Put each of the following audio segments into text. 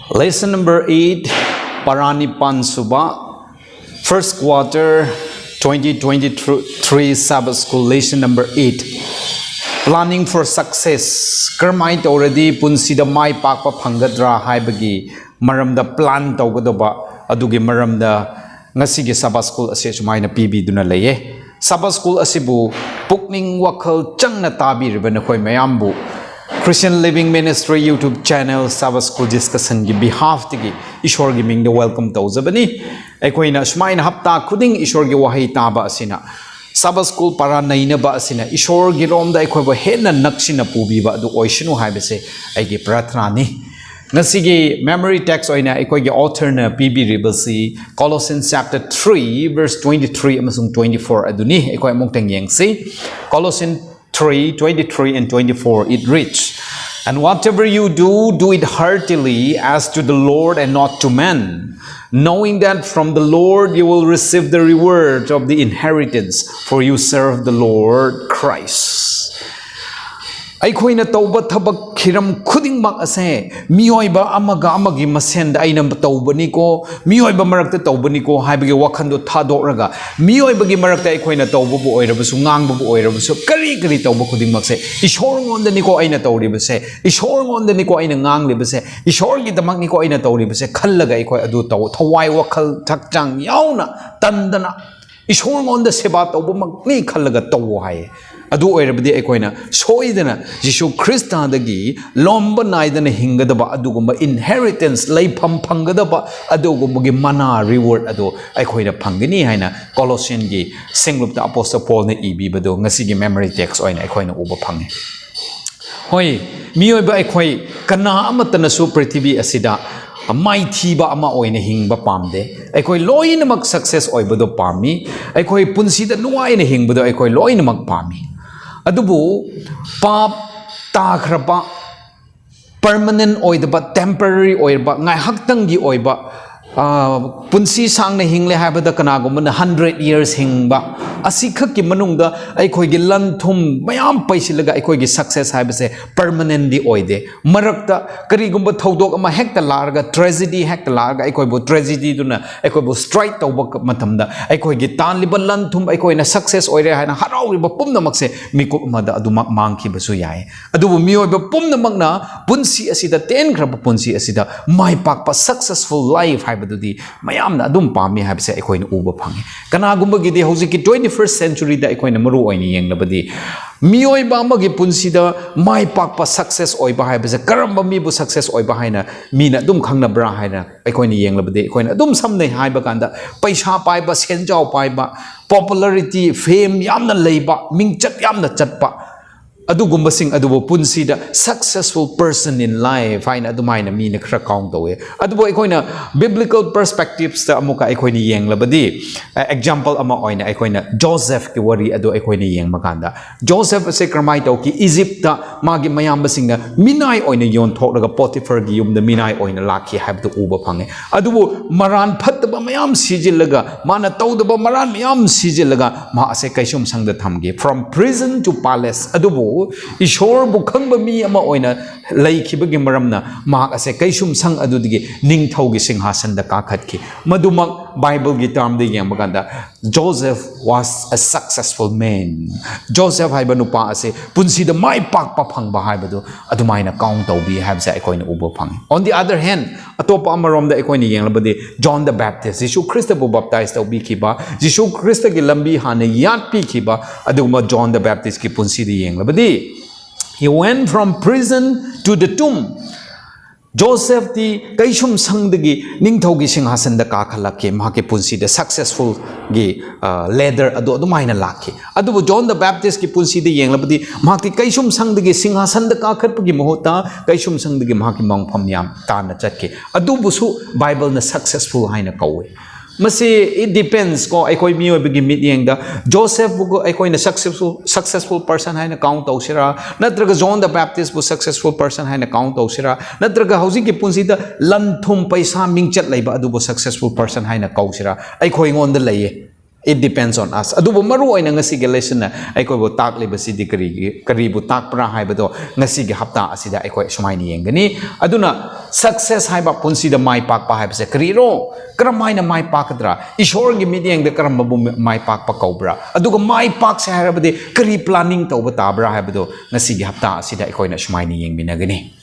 Lesson number 8, Paranipan Suba, first quarter 2023 Sabbath School, lesson number 8. Planning for success. Kermait already punsida mai pakpa phangadra haibagi maramda plan tawgadoba adugi maramda ngasigi Sabbath School ase sumaina PB duna leye. Sabbath School asibu pukning wakhal changna tabiriba nakoi mayambu Christian Living Ministry YouTube channel Sabbath School discussion gi behalf tigi Ishwar gi ming the welcome tawzabani aikoina sumaina hapta khuding Ishwar gi wahi taba asina Sabbath School para naina ba asina Ishwar gi romda aikoiba henna naksina pubiba adu oishinu haibase aigi prathna ni Nasigi memory text oina aikoi gi author na PB ribasi Colossians chapter 3 verse 23 amasung 24 aduni aikoi mongtang yengsi Colossians 3, 23 and 24, it reads, "And whatever you do, do it heartily as to the Lord and not to men, knowing that from the Lord you will receive the reward of the inheritance, for you serve the Lord Christ." Aikoina tauba thabak khiram khuding mak ase miyoiba amaga amagi masenda aina taubani ko miyoiba marakta taubani ko haibagi wakhando thadoraga miyoiba gi marakta aikoina tauba bu oirabasu ngangba bu oirabasu kari kari tauba khuding mak se ishor ngonda ni ko aina tauribase ishor ngonda ni ko aina nganglibase ishor gi damak ni ko aina tauribase khallaga aikoi adu taw thawai wakhal thakchang yauna tandana ishor ngonda seba tauba mak ni khallaga taw hai adu oirabadi aikoina soidana Jisu Krista dagi lomba naidana hingadaba adugumba inheritance leifam phangadaba adugumba gi mana reward adu aikoina phangani haina Colossian gi singlupta apostle Paul ne ibi bado ngasi gi memory text oina aikoina uba phangi hoi miyoiba aikoi kana amatana su prithvi asida mai thiba ama oina hingba pamde aikoi loinamak success oibado pami aikoi punsida nuaina hingbado aikoi loinamak pami adubu pap takraba permanent oidaba temporary oiba ngai haktangi oiba punsi sangna hingle habada kanagumna 100 years hingba asikhaki manungda aikoigi lanthum mayam paisilaga aikoigi success habase permanently oide marakta karigumba thodok ama hekta larga tragedy hekta larga aikoibo tragedy duna aikoibo strike tawba matamda aikoigi tanliba lanthum aikoina success oire hana harauriba pumnamakse mikup amada adumak mangki basu yai adubu miyoiba pumnamakna punsi asida ten graba punsi asida mai pakpa successful life haibadudi mayamna adum pami habase aikoina uba phangi kanagumba gidi hojiki 21st century da aikoina maru oini yenglabadi miyoiba amagi punsida mai pakpa success oiba haibase karamba mibu success oiba haina mina adum khangnabra haina aikoina yenglabadi aikoina adum samne haiba kanda paisa paiba senjau paiba popularity fame yamna leiba mingchat yamna chatpa adugumba sing adubo punsida successful person in life haina adumaina mina khra count tawe adubo aikoina biblical perspectives ta amuka aikoina yenglabadi example ama oina aikoina Joseph ki wari adu aikoina yengmakanda Joseph ase kramai tawki Egypt ta magi mayamba singna minai oina yon thoraga Potiphar gi yumda minai oina lakhi habdu uba phange adubo maran phattaba mayam sijillaga mana tawdaba maran mayam sijillaga ma ase kaisum sangda thamge from prison to palace adubo Ishor bukhangba mi ama oina laikhibagi maramna mahak ase kaisum sang adudigi ningthaugi singhasan da kakhatki madumak Bible gi term de yamaganda Joseph was a successful man Joseph haiba nupa ase punsi da mai pak pa phangba haibadu adumaina count tawbi habsa aikoina ubo phang on the other hand atopa amarom da aikoina yenglabadi John the Baptist Jisu Christ bu baptize tawbi khiba Jisu Christ gi lambi hana yat pi khiba aduma John the Baptist ki punsi di yenglabadi he went from prison to the tomb Joseph di kaisum sangdagi ningthaugi singhasan da kakhalake mahake punsi da successful gi leader adu adumaina lakhi adubu John the Baptist ki punsi de yenglabadi mahaki kaisum sangdagi singhasan da kakhatpagi mohota kaisum sangdagi mahaki mangpham yam tana chatke adubu su Bible na successful haina kawe Masi it depends ko aikoi miyo bigi meeting da Joseph bu aikoi na successful person haina count ausira natraga John the Baptist bu successful person haina count ausira natraga housing ki punsi da lanthum paisa mingchat laiba adu bu successful person haina kausira aikoi ngon da laye It depends on us. Adubo maru ay na ngasi lesson na ay ko bo tak libasi di kari bo tak pra hai bado ngasi ge hapta asida ay ko sumai ni yengani aduna success hai ba punsi da mai pak pa hai se kari ro karamai na mai pak dra ishor ge meeting da karam bu mai pak pa kaubra aduga mai pak se hai bade kari planning to ba ta bra hai bado ngasi ge hapta asida ay ko na sumai ni yeng minagani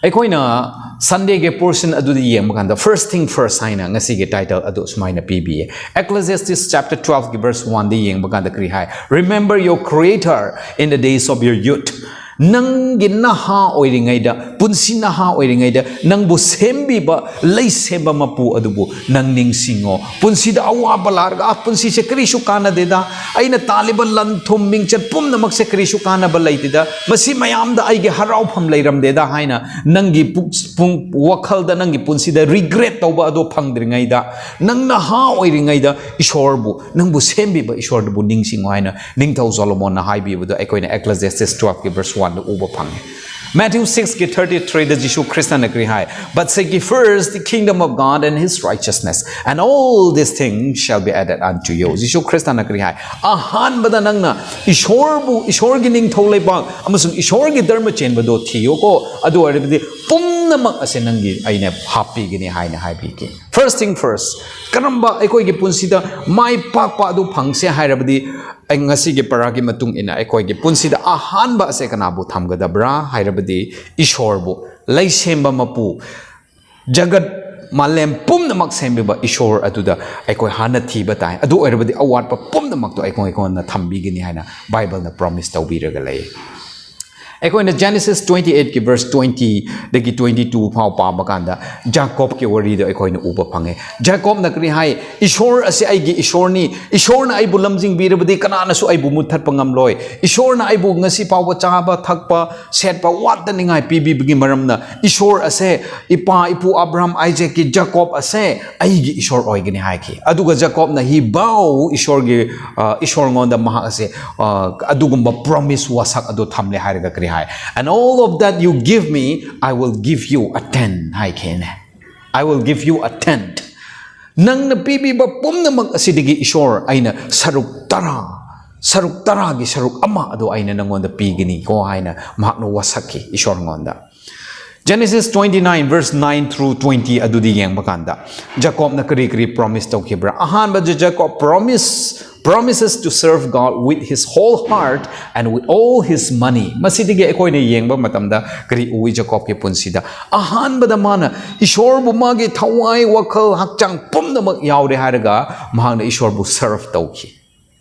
Aikoina Sunday ge portion adu di yeng makanda first thing first haina ngasi ge title adu sumaina PBA Ecclesiastes chapter 12 ge verse 1 di yeng makanda kri hai remember your creator in the days of your youth nang gi naha oiringai da punsi naha oiringai da nang bu sembi ba lei semba mapu adubu nang ning singo punsi da awa balar ga punsi se kri shu kana de da aina taliban lan thum ming chat pum namak se kri shu kana ba lei da masi mayam da ai ge harau pham leiram de da haina nang gi pung wakhal da nang gi punsi da regret to ba ado phang dringai da nang naha oiringai da ishor bu nang bu sembi ba ishor bu ning singo haina ning thau solomon na hai bi bu da akoina Ecclesiastes 12 ge verse 1 Matthew 6:33 the Jishu Christ nagri hai but seek ye first the kingdom of God and his righteousness and all these things shall be added unto you Jishu Christ nagri hai ahan bada nangna ishor gi ning tholai bang amasung ishor gi dharma chen bado thiyo ko adu aribdi pumnamak ase nangi aine happy gini haina haibi ki first thing first karamba ekoi gi punsida mai pak pa adu phangse hairabdi ay ngasi ge paragi matung ina ekoi ge punsida ahan ba ase kanabu thamgadabra hairabdi ishor bu laisemba mapu jagat malem pumnamak sembi ba ishor aduda ekoi hana thiba tai adu oirabdi awat pa pumnamak to ekoi na thambi gini haina Bible na promise tawbiraga lay Ekoina Genesis 28 ki verse 20 degi 22 phau pa bakanda Jacob ki wari do ekoina uba phange Jacob na kri hai ishor ase ai gi ishor na ai bu lamjing birabdi kana na su ai bu muthat pangam loi ishor na ai bu ngasi paw ba chaba thakpa set pa wat da ningai pb gi maram na ishor ase ipa ipu Abraham Isaac ki Jacob ase ai gi ishor oi gini hai ki aduga Jacob na hi bow ishor ngon da maha ase adugumba promise wasak adu thamle hairaga kri and all of that you give me I will give you a 10 hai ken I will give you a 10 nang na pibi ba pumnamak asidigi ishor aina saruk tara gi saruk ama ado aina nangonda pigini ko haina mahakno wasaki ishor ngonda Genesis 29 verse 9 through 20 adudi yang bakanda Jacob na kari promise to kibra ahan ba Jacob promises to serve God with his whole heart and with all his money masidige ekoi ne yengba matamda kari ui Jacob ke punsida ahan ba da mana ishor bu mage thawai wakhal hakchang pumnamak yaude haraga mahang na ishor bu serve tawki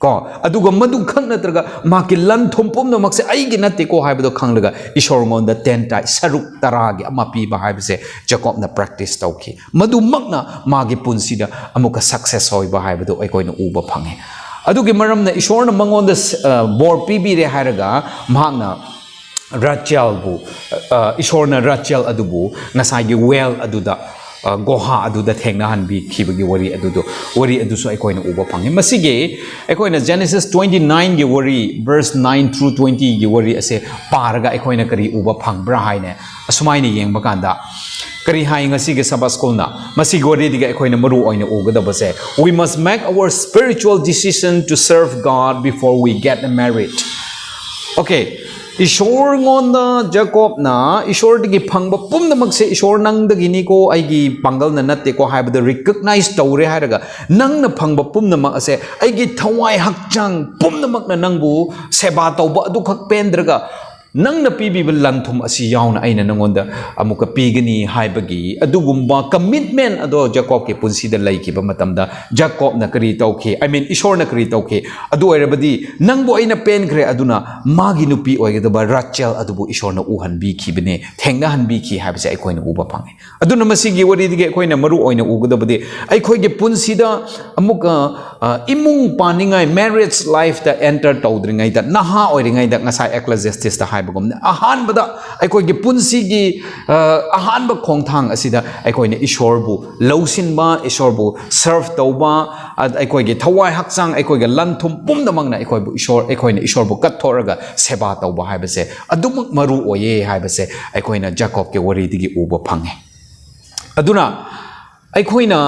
ko aduga madu khang natraga maki lan thompum no makse ai gi natte ko haibado khanglaga ishor ngon da 10 tai saruk taragi ama pi ba haibse Jacob na practice tawki madu makna magi punsida amuka success hoi ba haibado ai koina uba phange adugi maram na ishor na mangon da bor pb re hairaga mahna Rachel bu ishor na Rachel adubu nasai gi well aduda goha aduda thengna hanbi khibagi wari aduso ekoina uba phange masige ekoina Genesis 29 gi wari verse 9 through 20 gi wari ase paraga ekoina kari uba phangbra haine asumaini yengba kanda kari hai ngasi ge sabbath school na masigi wari diga ekoina maru oina ugadaba se we must make our spiritual decision to serve God before we get married okay ishor ngonda Jacob na ishor digi phangba pumnamak se ishor nang dagi ni ko aigi pangal na natte ko haibada recognize tawre hairaga nang na phangba pumnamak ase aigi thawai hakchang pumnamak na nangbu seba tawba adu khak pendraga nang na pibi lanthum asi yauna aina nangonda amuka pigani haibagi adugumba commitment ado Jacob ke punsi da laiki ba matamda Jacob na kari tawke I mean ishor na kari tawke adu oirabadi nangbo aina pen kre aduna magi nupi oigada Rachel adubu ishor na uhan bi ki bene thengna han bi ki haibse ai koina uba phange aduna masigi wari dige koina maru oina ugada bade ai khoige punsi da amuka imung paningai marriage life da enter tawdringai da naha oiringai da ngasai Ecclesiastes da ahan bada aikoi gi punsi gi ahan ba khongthang asida aikoi ne ishor bu lausin ba ishor bu serve tawba aikoi gi thawai hakchang aikoi gi lanthum pumda mangna aikoi bu aikoi ne ishor bu kathoraga seba tawba haibase adumuk maru oye haibase aikoi na Jacob ke wari digi uba phange aduna aikoi na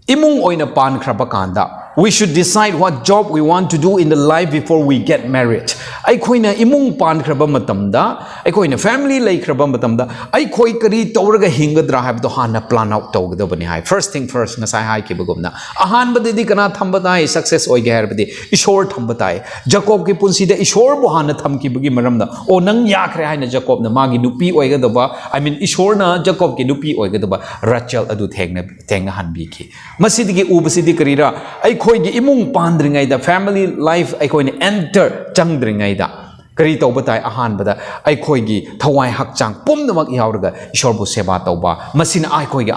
imung oina pan khraba kanda we should decide what job we want to do in the life before we get married. Aikoina imung pan khraba matamda, aikoina family lay khraba matamda, aikoi kari tawraga hingadra habdo hana plan out tawgadabani hai. First thing first, nasai hai kibagumna. Ahan badidi kana thambadai success oige harbadi. Ishor thambadai. Jacob ki punsi de ishor bo hana thamki bagi maramda. O nang yakre hai na Jacob na magi nupi oigadaba. I mean ishor na Jacob ki nupi oigadaba. Rachel adu thengna hanbi ki. Masidigi ubasidi karira. Aikoigi imung pandringai da family life aikoine enter changdringai da kari tawba tai ahan bada aikoigi thawai hakchang pumnamak yauraga ishorbu seba tawba masina aikoigi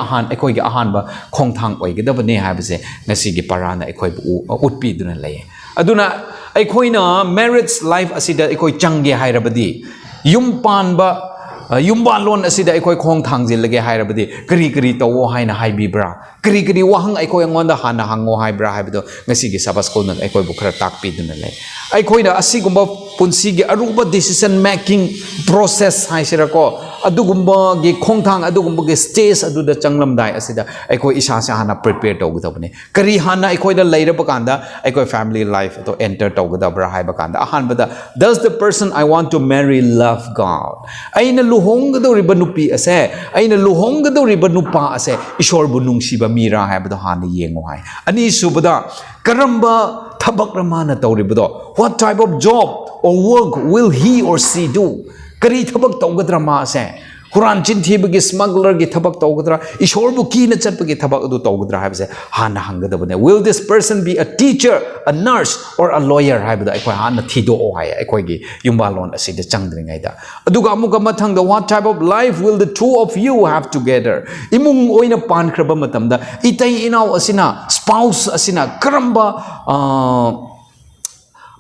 ahan ba khongthang oigedabane habase ngasigi parana aikoibu utpi duna lay aduna aikoina marriage life asida aikoi changge hairabadi yum panba yumba lon asida aikoi khong thangjil lage hairabadi kari tawo haina haibibra kari wahang aikoi angonda hana hango haibra haibido ngasigi sabas ko nang aikoi bukhra takpi duna lay aikoina asigumba punsigi aruba decision making process haisira ko adugumba gi khongthang adugumba gi stage aduda changlamdai asida aikoi isa sa hana prepare tawgudabane kari hana aikoi da lairaba kanda aikoi family life to enter tawgudabra haiba kanda ahan bada does the person I want to marry love God aina luhonggadoriba nupi ase aina luhonggadoriba nupa ase ishor bu nungsiba mira haibado hana yengo hai ani subada karamba thabak ramana tawribado what type of job or work will he or she do kari thabak tawgadra ma ase Quran chinthibagi smuggler gi thabak tawgadra ishor bu ki na chatpagi thabak adu tawgadra haibase hana hangadabane will this person be a teacher a nurse or a lawyer haibada aikoi hana thido o hai aikoi gi yumbalon asida changdringai da aduga amuka mathangda what type of life will the two of you have together imung oina pan khraba matamda itai inau asina spouse asina karamba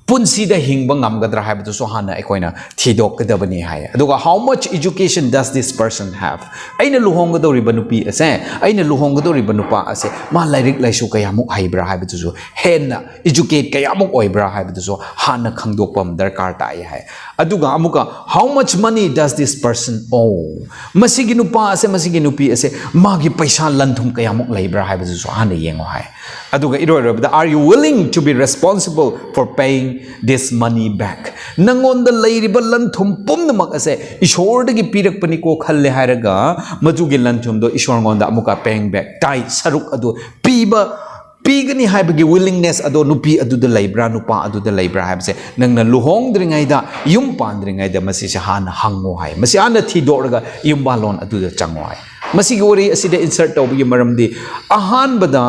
punsida hingba ngamgadra haibadu so hana aikoina thidokadabani hai aduga how much education does this person have aina luhonggadoriba nupi ase aina luhonggadoriba nupa ase ma lairik laisu kayamuk haibra haibadu so henna educate kayamuk oibra haibadu so hana khangdokpam darkar tai hai aduga amuka how much money does this person owe masigi nupa ase masigi nupi ase magi paisa lanthum kayamuk laibra haibadu so hana yengo hai aduga irorabda are you willing to be responsible for paying this money back nangonda lairiba lanthum pumnamak ase ishordagi pirakpani ko khalle hairaga majugi lanthum do ishorngonda amuka paying back tai saruk adu pigani haibagi willingness ado nupi aduda laibra nupa aduda laibra haibse nangna luhongdringai da yum pandringai da masi se hana hango hai masi ana thidorga yum balon aduda chango hai masigi wari asida insert tawbagi maramdi ahan bada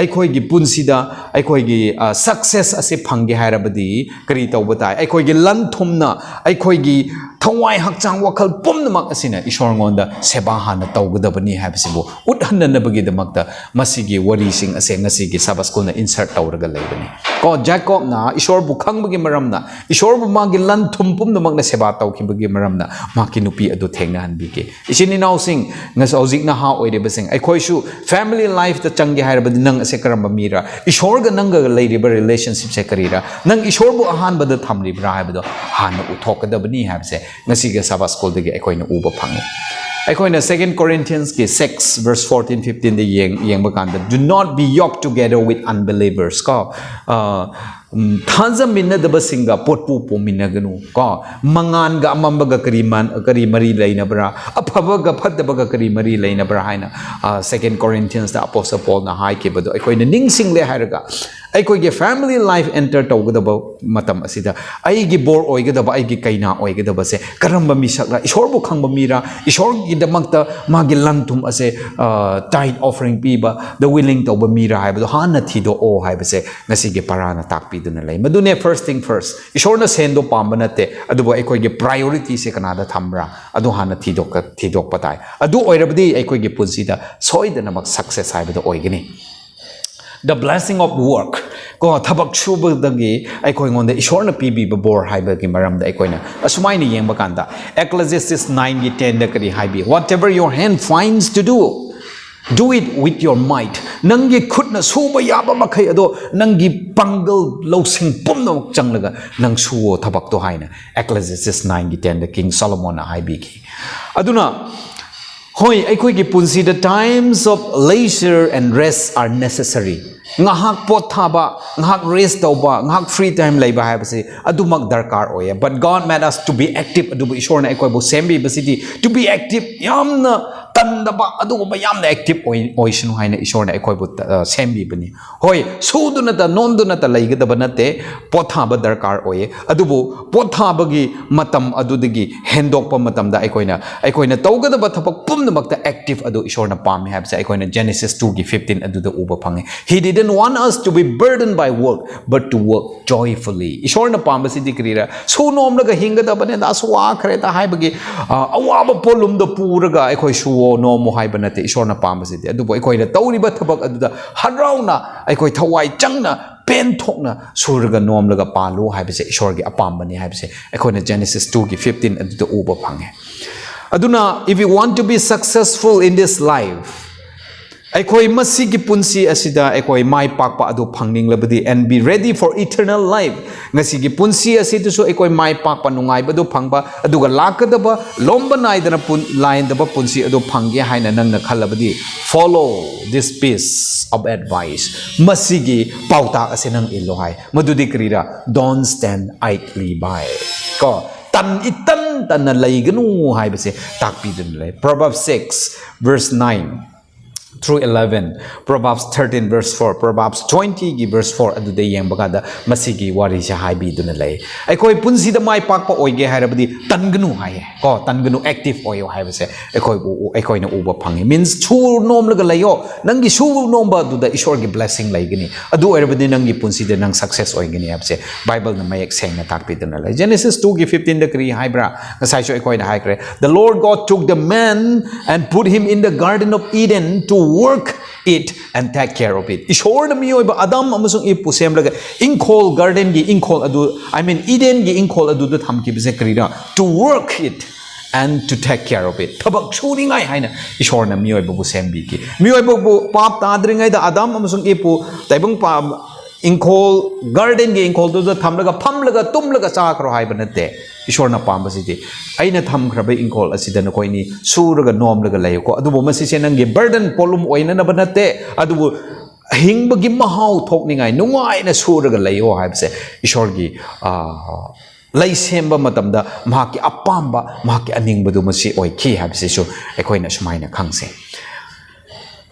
aikoi gi punsida aikoi gi success ase phange hairabadi kari tawbata aikoi gi lanthumna aikoi gi thawai hakchang wakhal pumnamak asina ishorngonda seba hana tawgadabani haibasibu uthananabagi damakta masigi wari sing ase ngasigi sabaskuna insert tawraga leibani ko Jacob na ishor bu khangbagi maramna ishor bu magi lanthum pumnamak na seba tawkhibagi maramna maki nupi adu thengna hanbike isini now sing ngas hojik na ha oire basing aikoi shu family life ta changi hairabadi nang ase karamba mira ishor ga nanga leiriba relationship se karira nang ishor bu ahan bada thamri bra haibado hana uthokadabani habse ngasiga sabas school dege aikoina uba phangi aikoina 2 Corinthians ke 6 verse 14-15 de yengba kanda do not be yoked together with unbelievers ka thanza minna daba singa potpu pomina ganu ka mangan ga amamba ga kari mari laina bra aphaba ga phadaba ga kari mari laina bra haina 2 Corinthians da apostle Paul na hai ke bado aikoina ningsing le hairaga aikoige family life enter tawgadaba matam asida aigi bor oigadaba aigi kaina oigadaba se karamba misakra ishorbu khangba mira ishor gi damakta magi lantum ase tithe offering piba the willing tawba mira haibado hana thido o haibase ngasigi parana takpi duna lay madune first thing first ishorna sendo pamba nate adubo aikoige priority se kanada thambra adu hana thidok patai adu oirabdi aikoige punsida soidana mak success haibado oigani the blessing of work ko thabak shubadagi aikoi ngonda ishorna pibi bor haibagi maramda aikoina asumaini yengba kanda Ecclesiastes 9:10 da kari haibi whatever your hand finds to do it with your might nangi khutna suba yaba makhai ado nangi pangal losing pumno changlaga nang suwo thabak to haina Ecclesiastes 9:10 da King Solomon haibi ki aduna hoi aikoi gi punsi the times of leisure and rest are necessary ngahak pot thaba ngahak rest tauba ngahak free time leiba haibase adumak darkar oye but God made us to be active adubu ishorna ekoi bo sembi basiti to be active yamna tandaba adugo yamna active oishnu haina ishorna ekoi bo sembi bani hoi suduna ta nonduna ta leigedaba nate pot thaba darkar oye adubu pot thabagi matam adudagi hendokpa matamda ekoina tawgadaba thapak pumnamakta active adu ishorna pami habse ekoina Genesis 2:15 aduda uba phange he didn't want us to be burdened by work but to work joyfully ishorna pambasi dikrira so nomlaga hingadabane da swa khreta haibagi awaba polumda puraga ekoi suo nomo haibanate ishorna pambasi de adubo ekoina tawriba thabak aduda harauna ekoi thawai changna pen thokna suraga nomlaga palu haibase ishorgi apambani haibase ekoina Genesis 2:15 aduda uba phange aduna if you want to be successful in this life aikoi masigi punsi asida aikoi mai pakpa adu phangning labadi and be ready for eternal life ngasigi punsi asidu so aikoi mai pakpa nungai badu phangba aduga lakadaba lomba naidana pun line daba punsi adu phangge haina nangna khalabadi follow this piece of advice masigi pauta ase nang illo hai madudi krira don't stand idly by ko tan itan tan laiganu hai base takpi dun le Proverbs 6:9 through 11 Proverbs 13:4 Proverbs 20:4 adude yengbagada masigi wari sha haibi duna lay aikoi punsi da mai pakpa oige hairabadi tangnu haye ko tangnu active oyo haibase aikoi na uba phangi means chu nom laga layo nangi chu nomba duda ishor gi blessing laigini adu oirabadi nangi punsi da nang success oigini habse Bible na mayek sengna takpi duna lay Genesis 2:15 da kri haibra ngasai so aikoi na haikre the Lord God took the man and put him in the garden of Eden to work it and take care of it ishor na miyo ba Adam amasung ipu semlaga inkol garden gi inkol adu I mean Eden gi inkol adu da thamki bise krina to work it and to take care of it thabak chuni ngai haina ishor na miyo ba bu sembi ki miyo ba bu pap tadri ngai da Adam amasung ipu taibang pa inkol garden gi inkol du da thamlaga phamlaga tumlaga chakro hai banate ishor na pambasiti aina thamkhrabe inkol asida na koini suraga nomlaga layo adubo masise nangi burden polum oina na banate adubo hingbagi mahau thokningai nungai na suraga layo haibse ishor gi lai semba matamda mahaki apamba mahaki aningbadu masi oi ki habse so ekoina sumaina khangse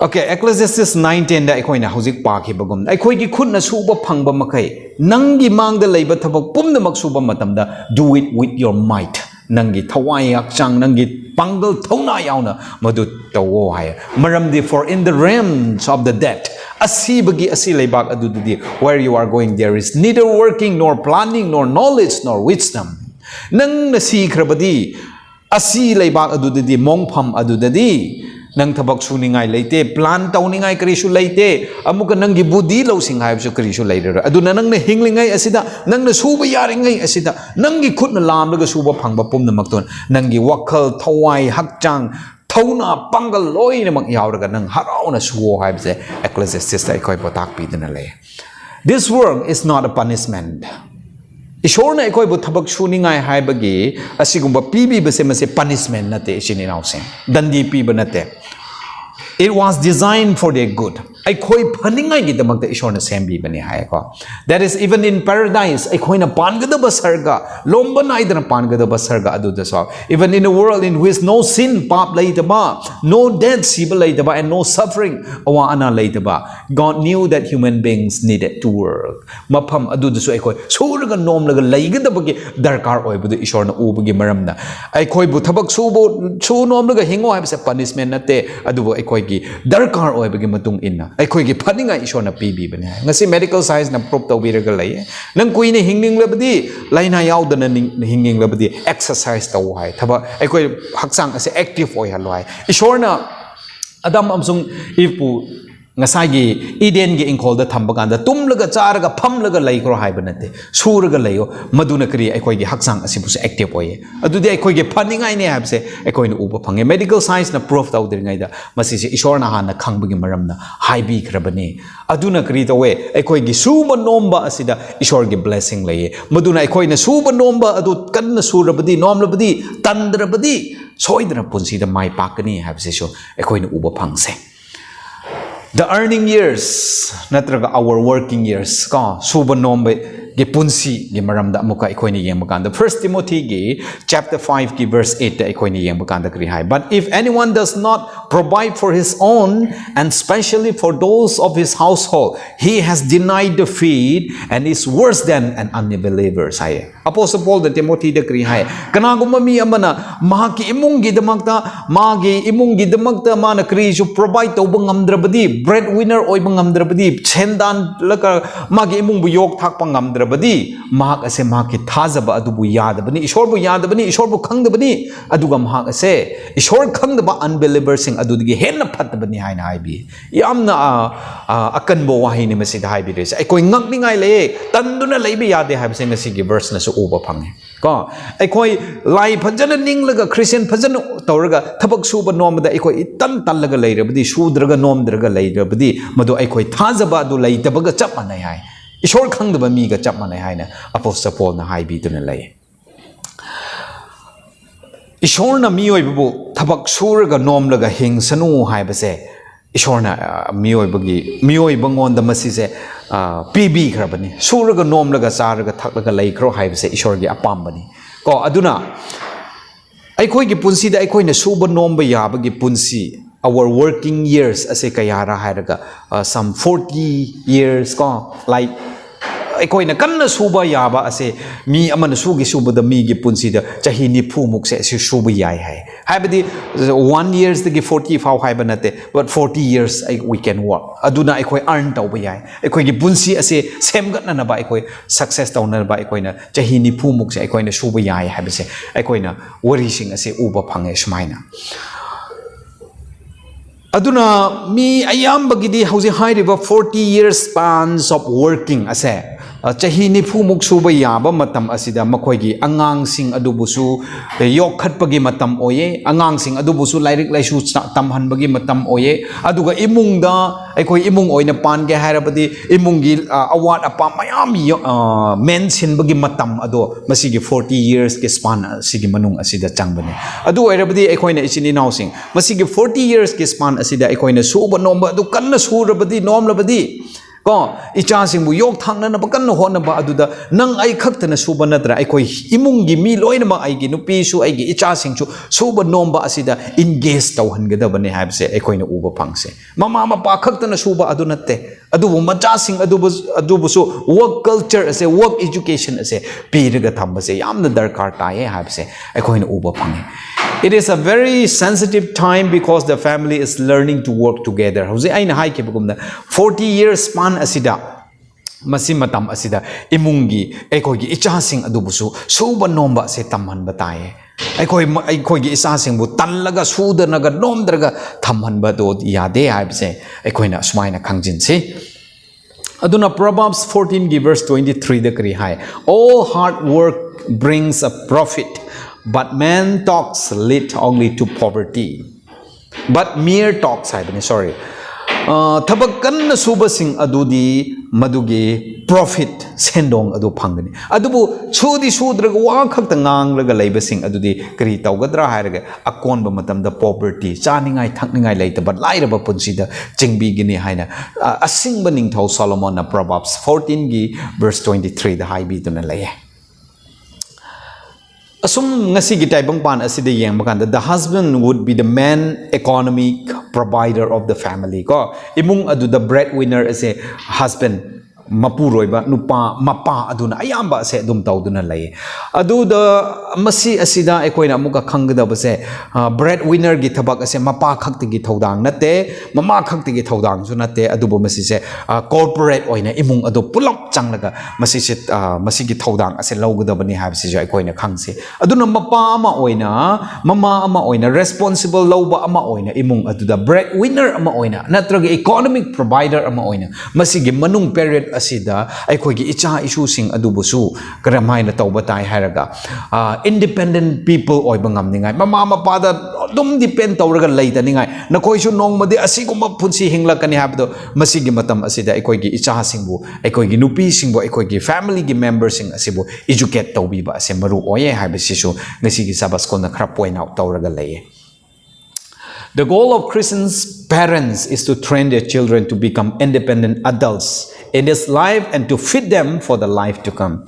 okay Ecclesiastes 9:10 da ekoina hojik pa ki bagum aikoi gi khutna suba phangba makai nangi mangda leiba thabak pumna mak suba matamda do it with your might nangi thawai akchang nangi pangal thona yauna madu tawo hai maramdi for in the realms of the dead asibagi asi leibak adududi where you are going there is neither working nor planning nor knowledge nor wisdom nang nasi khrabadi asi leibak adududi mongpham adudadi nang thabak suningai leite plan tauningai karisu leite amuka nangi budi losing haibsu karisu leirera aduna nangna hinglingai asida nangna suba yaringai asida nangi khutna lamlaga suba phangba pumna makton nangi wakhal thawai hakchang thona pangal loina mak yauraga nang harauna suwo haibse Ecclesiastes ta ekoi potak pidana le this work is not a punishment ishorna ekoi bo thabak suningai haibagi asigumba pibi bese mase punishment nate isini nausing dandi piba nate it was designed for their good aikoi phaningai gi damakta ishorna sembi bani hai ko that is even in paradise aikoi na pangadaba sarga lomba naidana pangadaba sarga adu da so even in a world in which no sin pap laitaba no death siba laitaba and no suffering awa ana laitaba God knew that human beings needed to work mapham adu da so aikoi suraga nomlaga laigadaba gi darkar oibudu ishorna ubagi maramna aikoi bu thabak su nomlaga hingo haibse punishment nate adubo aikoi gi darkar oibagi matung inna aikoi gi phaninga ishona pibi bane ngasi medical science na proof tawbiraga lay nang kuine hingning labadi laina yaudana hingning labadi exercise taw hai thaba aikoi haksang ase active oi haloi ishorna adam amsung ipu ngasagi Eden gi inkol da thambaganda tumlaga charaga phamlaga laikro haibanate suraga layo maduna kri aikoi gi haksang asibu se active oye adudi aikoi gi phaningai ne habse aikoi na uba phange medical science na proof tawdiringai da masi se ishorna hana khangbagi maramna haibi krabane aduna kri tawe aikoi gi suba nomba asida ishor gi blessing laye maduna aikoi na suba nomba adu kanna surabadi nomlabadi tandrabadi soidra punsi da mai pakani habse so aikoi na uba phangse The earning years natraga our working years ka suba nombe ge punsi ge maramda amuka ikoini yengmakanda 1 Timothy ge chapter 5 ge verse 8 da ikoini yengmakanda kri hai. But if anyone does not provide for his own and especially for those of his household, he has denied the faith and is worse than an unbeliever. Sai Apostle Paul da Timothy da kri hai kanaguma mi amana mahaki imung gi damakta magi imung gi damakta mana kri ju provide tawba ngamdrabadi breadwinner oiba ngamdrabadi chendan laka magi imung bu yok thakpa ngamdrabadi mahak ase mahaki thazaba adubu yadabani ishor bu yadabani ishor bu khangdabani aduga mahak ase ishor khangdaba unbelievers sing adudigi henna phatabani haina haibi yamna akanbo wahi ni masida haibi res ai ngakni ngai le tanduna leibe yade haibse ngasi gi verse na su uba phange ko ai lai phajana ninglaga Christian phajana tawraga thabak suba nomda ai tan tallaga leirabadi sudraga nomdraga leirabadi madu ai thazaba adu leitabaga chap manai hai ishor khangdaba mi ga chap manai haina Apostle Paul na haibi duna lei ishor na mioi bu thabak suraga nomlaga hingsanu haibase ishor na mioi bangon da masise PB khrabani suraga nomlaga charaga thaklaga leikro haibase ishor gi apambani ko aduna aikoi gi punsi da aikoi na suba nomba yaba gi punsi our working years ase kayara hairaga some 40 years ko like aikoi na kanna suba yaba ase mi amana sugi suba da mi gi punsi da chahi ni phu muk se suba yai hai haibadi 1 years the 40 fau haiba nate but 40 years we can work aduna aikoi earn tawba yai aikoi gi punsi ase semgat na ba aikoi success tawna ba aikoi na chahi ni phu muk se aikoi na suba yai haibase aikoi na wari sing ase uba phange sumaina aduna mi ayambagidi hausi hairiba 40 years spans of working ase chahi nifu muk suba yaba matam asida makhoi angang sing adubusu yokhatpagi matam oye angang sing adubusu lairik laisu tamhanbagi matam oye aduga imungda aikoi imung oina pange hairabadi imungi award apa mayam mention bagi matam ado masigi 40 years ke span sigi manung asida changbane adu oirabadi aikoina ichini now sing masigi 40 years ke span asida aikoina suba nomba adu kanna surabadi nomlabadi ko icha singbu yok thangna na bakan ho na ba aduda nang ai khaktana suba natra aikoi imungi mi loina ma aigi nupi su aigi icha singchu suba nomba asida engage tawhangada bane habse aikoina uba phangse mama mapa khaktana suba adu natte adubu macha sing adubu su work culture ase work education ase piraga thambase yamna darkar tae habse aikoina uba phange. It is a very sensitive time because the family is learning to work together. Hauze aina hai ke bugumna 40 years span asida masi matam asida imungi aikoi gi icha sing adubusu suba nomba se tamhan bataye aikoi gi isa sing bu tallaga sudanaga nomdraga thamhan ba do yade haibse aikoina sumaina khangjin se aduna Proverbs 14 gi verse 23 da kri hai all hard work brings a profit but man talks lead only to poverty. But mere talks, sorry. Tabakan na suba sing adudi madugi profit sendong adu pangani. Adubu sudi sudraga wakak tangang laga labor sing adudi kari tawgadra hairaga akon ba matam da poverty chaningai thakningai laita but laira ba punsi da chingbi gini haina asing ba ningthau Solomon na Proverbs 14 gi verse 23 da haibi tuna laye. Asum ngasi gitai bangpan asida yang makanda the husband would be the main economic provider of the family ko imung adu the breadwinner as a husband mapuroiba nupa mapa aduna ayamba se dum tawduna lay adu the masi asida ekoina amuka khangda base breadwinner gi thabak ase mapa khakti gi thodang nate mama khakti gi thodang su nate adu bo masi se corporate oina imung adu pulap changlaga masi se masi gi thodang ase lawgda bani habse jo ekoina khangse aduna mapa ama oina mama ama oina responsible lawba ama oina imung adu the breadwinner ama oina natraga economic provider ama oina masi gi manung period asida aikoi gi icha issue sing adubusu karamaina tawba tai hairaga independent people oiba ngamningai mama mapa da dum depend tawraga leitaningai nakoi su nongmadi asiguma punsi hinglakani habdo masigi matam asida aikoi gi icha singbu aikoi gi nupi singbu aikoi gi family gi members sing asibu educate tawbiba ase maru oye habisisu ngasi gi sabas ko na khra point out tawraga leye The goal of Christian parents is to train their children to become independent adults in this life and to fit them for the life to come.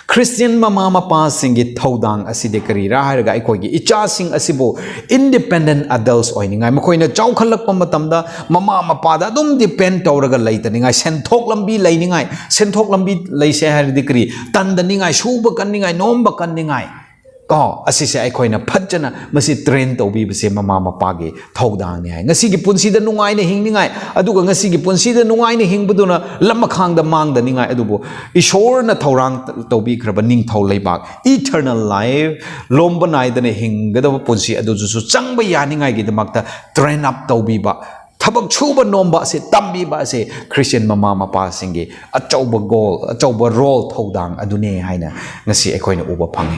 Christian mama mapa singi thaudang aside karira hairaga aikogi icha sing asibo independent adults oiningai makoina chawkhalakpa matamda mama mapa da dum depend tawraga laitaningai senthok lambi lainingai senthok lambi laise hairdi kri tandaningai shuba kanningai nomba kanningai ko asise aikoina phajana masi train tawbi base mama mapagi thaudang ni hai ngasi gi punsi da nungai ne hingningai aduga ngasi gi punsi da nungai ne hingbuduna lamakhang da mangda ningai adubo ishor na thorang tawbi khraba ning thau leibak eternal life lomba nai da ne hingada punsi adu su changba yaningai gi damakta train up tawbi ba thabak chuba nomba se tambi ba se Christian mama mapa singi achauba goal achauba role thaudang adune haina ngasi aikoina uba phangi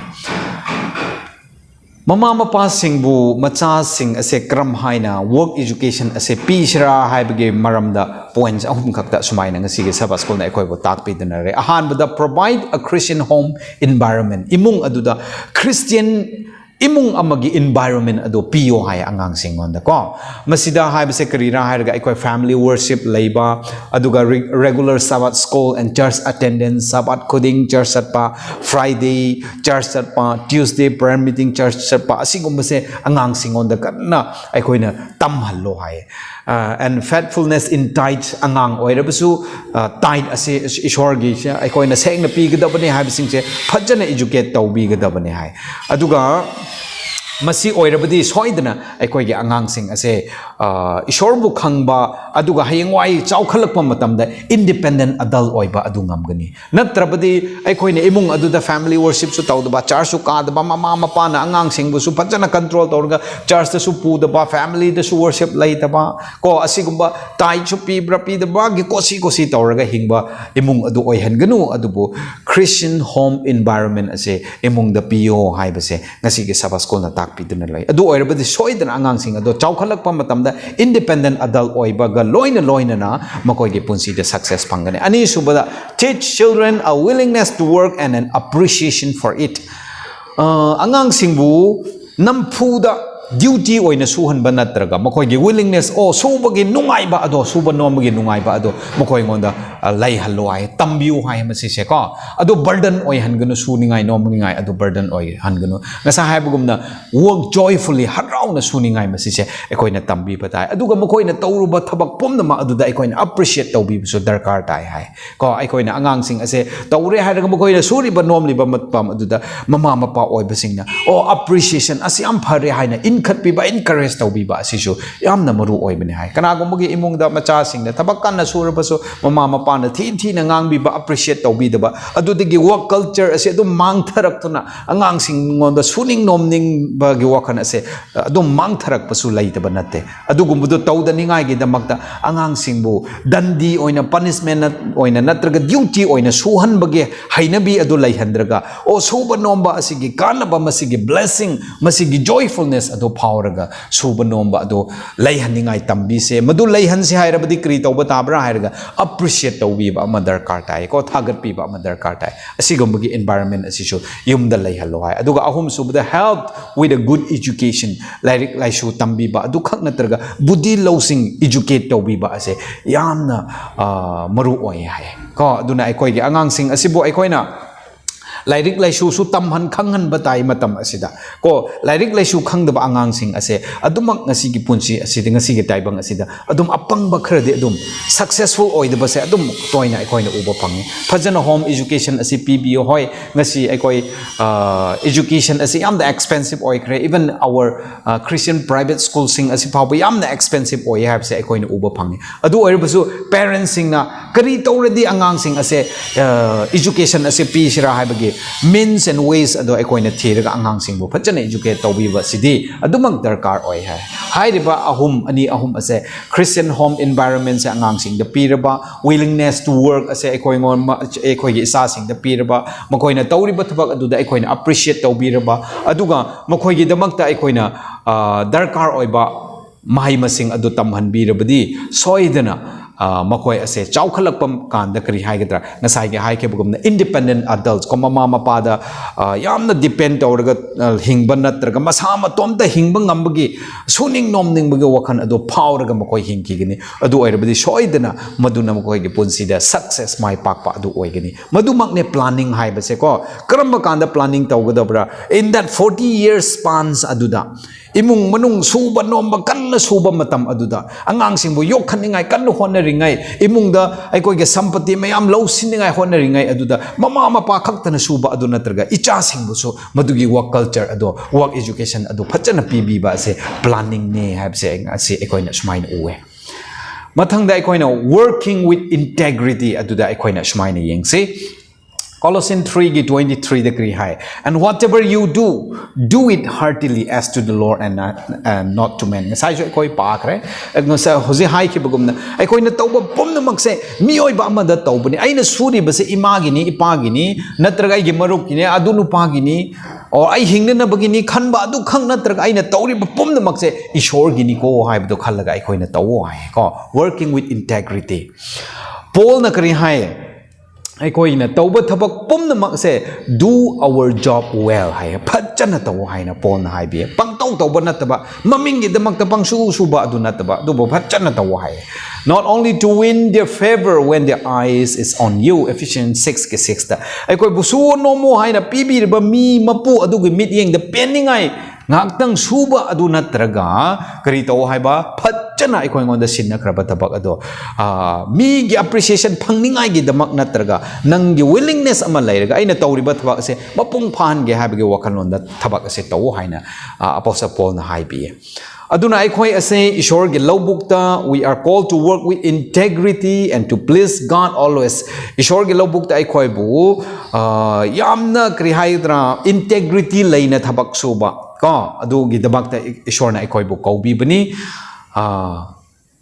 Mama mapa singbu macha sing ase kram haina work education ase pisra haibage maramda points ahum khakta sumaina ngasi ge Sabbath school na ekoi bo takpi dinare ahan bada provide a Christian home environment imung aduda Christian imung amagi environment ado piyo hai angang singonda ko masida hai base karira hai ga ekoi family worship leiba aduga regular Sabbath school and church attendance Sabbath coding church atpa Friday church atpa Tuesday prayer meeting church atpa asigum base angang singonda kana ekoina tamhallo hai and faithfulness in tithe angang oirabasu tithe ase ishor gi ekoina sengna pi gadabani hai bisingse phajana educate tawbi gadabani hai aduga masi oirabadi soidana aikoigi angang sing ase ishorbu khangba aduga hayengwai chawkhalakpa matamda independent adult oiba adu ngamgani natrabadi aikoine imung aduda family worship su tawdaba church su kadaba mama mapa na angang sing bu su phajana control tawrga church su pudaba family da su worship laitaba ko asigumba tai chu pibra pidaba gi kosi tawrga hingba imung adu oihanganu adubu Christian home environment ase imung da pio haibase ngasi ge Sabbath school na piduna lai adu oirabadi soidana angang sing ado chawkhalakpa matamda independent adult oiba ga loina na makoi ge punsi de success pangane ani subada teach children a willingness to work and an appreciation for it angang singbu nampuda duty oina suhanba natraga makoi ge willingness o subagi nungai ba ado suba nomagi nungai ba ado makoi ngonda lai hallo ai tambiu hai masi se ko ado burden oi hanganu suningai nomingai ado burden oi hanganu ngasa haibugumna work joyfully harauna suningai masi se ekoina tambi batai aduga makoina tawruba thabak pomna ma aduda ekoina appreciate tawbi so darkar tai hai ko ekoina angang sing ase tawre hairaga makoina suriba nomliba matpam aduda mama mapa oi basingna o appreciation asi am phare haina khat piba encourage tawbiba asisu yamna maru oibani hai kanagumgi imungda macha singna thabak kanna surabasu mama mapa na thi na ngangbiba appreciate tawbidaba adudigi work culture ase adum mangtharaktuna angang sing ngonda suning nomning ba gi wakan ase adum mangtharak pasu laitaba natte adugumbudu tawdaningai gi damakta angang singbu dandi oina punishment oina natraga duty oina suhanbage hainabi adu laihandraga o suba nomba asigi kanaba masigi blessing masigi joyfulness adu powerga suba nomba ado laihaningai tambi se madu laihansi hairabadi kri tawba tabra hairaga appreciate tawbi ba ma darkar tai ko thagat pi ba ma darkar tai asigumgi environment asisu yumda laihallo hai aduga ahum subada help with a good education like laishu tambi ba adu khak natraga buddhi losing educate tawbi ba ase yamna maru oi hai ko aduna aikoi gi angang sing asibu aikoina Lairik laisu su tamhan khanghan batai matam asida ko lairik laisu khangdaba angang sing ase adumak ngasi gi punsi asida ngasi gi taibang asida adum apang bakhrade adum successful oidaba se adum toina ekoina uba pangi phajana home education asi PBO hoi ngasi ekoi education asi yam the expensive oi kre even our Christian private school sing asi phabu yam the expensive oi have se ekoina uba pangi adu oirbasu parents sing na kari tawradi angang sing ase education asi pi sira haibagi means and ways ado ekoina thiraga angang singbu phajana educate tawbiba sidi adumak darkar oi hai hairiba ahum ani ahum ase Christian home environment se angang sing the piraba willingness to work ase ekoingon ekoi gi isa sing the piraba makoina tawriba thabak aduda ekoina appreciate tawbiraba aduga makoi gi damakta ekoina darkar oiba mahai masing adu tamhanbirabadi soidana ꯃꯈꯣꯏ ꯑꯁꯦ ꯆꯥꯎꯈꯠꯂꯛꯄ ꯀꯥꯟꯗ ꯀꯔꯤ ꯍꯥꯏꯒꯗ꯭ꯔꯥ ꯉꯁꯥꯏꯒꯤ ꯍꯥꯏꯈꯤꯕꯒꯨꯝꯅ independent adults ꯀꯣ ꯃꯃꯥ ꯃꯄꯥꯗ ꯌꯥꯝꯅ depend ꯇꯧꯔꯒ ꯍꯤꯡꯕ ꯅꯠꯇ꯭ꯔꯒ ꯃꯁꯥ ꯃꯇꯣꯝꯇ ꯍꯤꯡꯕ ꯉꯝꯕꯒꯤ ꯁꯨꯅꯤꯡ ꯅꯣꯝꯅꯤꯡꯕꯒꯤ ꯋꯥꯈꯜ ꯑꯗꯨ ꯐꯥꯎꯔꯒ ꯃꯈꯣꯏ ꯍꯤꯡꯈꯤꯒꯅꯤ ꯑꯗꯨ ꯑꯣꯏꯔꯕꯗꯤ ꯁꯣꯏꯗꯅ ꯃꯗꯨꯅ ꯃꯈꯣꯏꯒꯤ ꯄꯨꯟꯁꯤꯗ ꯁꯛꯁꯦꯁ ꯃꯥꯏ ꯄꯥꯛꯄ ꯑꯗꯨ ꯑꯣꯏꯒꯅꯤ ꯃꯗꯨꯃꯛꯅꯦ ꯄ꯭ꯂꯥꯅꯤꯡ ꯍꯥꯏꯕꯁꯦ ꯀꯣ ꯀꯔꯝꯕ ꯀꯥꯟꯗ planning ꯇꯧꯒꯗꯕ꯭ꯔꯥ in that 40 years spans ꯑꯗꯨꯗ imung manung suba nomba kanna suba matam aduda angangsingbu yokhaningai kanna honnaringai imungda aikoige sampati mayam lausiningai honnaringai aduda mama mapa khaktana suba adu natraga icha singbu so madugi work culture ado work education ado phachana pibiba ase planning ne habse ase aikoina sumaina uwe mathangda aikoina working with integrity aduda aikoina sumaina yengse Colossians 3:23 the kri hai and whatever you do it heartily as to the Lord and not to men sai jo koi pa khre ngsa hoji hai ki bagumna ai koi na tawba pomna makse mioi ba amada tawbani aina suri base imagini ipagini natraga ai gi maruk kini adunu pagini or ai hingna na bagini khanba adu khang natraga aina tawri ba pomna makse ishor gini ko hai bdo khallaga ai koi na tawo hai ko working with integrity Paul na kri hai ꯑꯩꯈꯣꯏꯅ ꯇꯧꯕ ꯊꯕꯛ ꯄꯨꯝꯅꯃꯛ ꯁꯦ do our job well ꯍꯥꯏ ꯐꯖꯅ ꯇꯧ ꯍꯥꯏꯅ ꯄꯣꯜꯅ ꯍꯥꯏꯕꯤ ꯄꯪꯇꯧ ꯇꯧꯕ ꯅꯠꯇꯕ ꯃꯃꯤꯡꯒꯤꯗꯃꯛꯇ ꯄꯪꯁꯨ ꯁꯨꯕ ꯑꯗꯨ ꯅꯠꯇꯕ ꯑꯗꯨꯕꯨ ꯐꯖꯅ ꯇꯧ ꯍꯥꯏ not only to win their favor when their eyes is on you Ephesians 6:6 ꯗ ꯑꯩꯈꯣꯏꯕꯨ ꯁꯨ ꯅꯣꯃꯣ ꯍꯥꯏꯅ ꯄꯤꯕꯤꯔꯤꯕ ꯃꯤ ꯃꯄꯨ ꯑꯗꯨꯒꯤ ꯃꯤꯠꯌꯦꯡꯗ ꯄꯦꯟꯅꯤꯡꯉꯥꯏ ngaktang suba adu natraga kari taw haiba phachana aikoi ngonda sinnakraba tabak ado mi gi appreciation phangningai gi damak natraga nang gi willingness ama lairaga aina tawriba thabak ase mapung phan ge habge wakanonda thabak ase taw haina apostle Paul na haibi aduna aikoi ase ishor gi lawbukta we are called to work with integrity and to please God always ishor gi lawbukta aikoi bu yamna kri haidra integrity leina thabak suba ko adu gi dabakta ishorna aikoi bu kaubi bani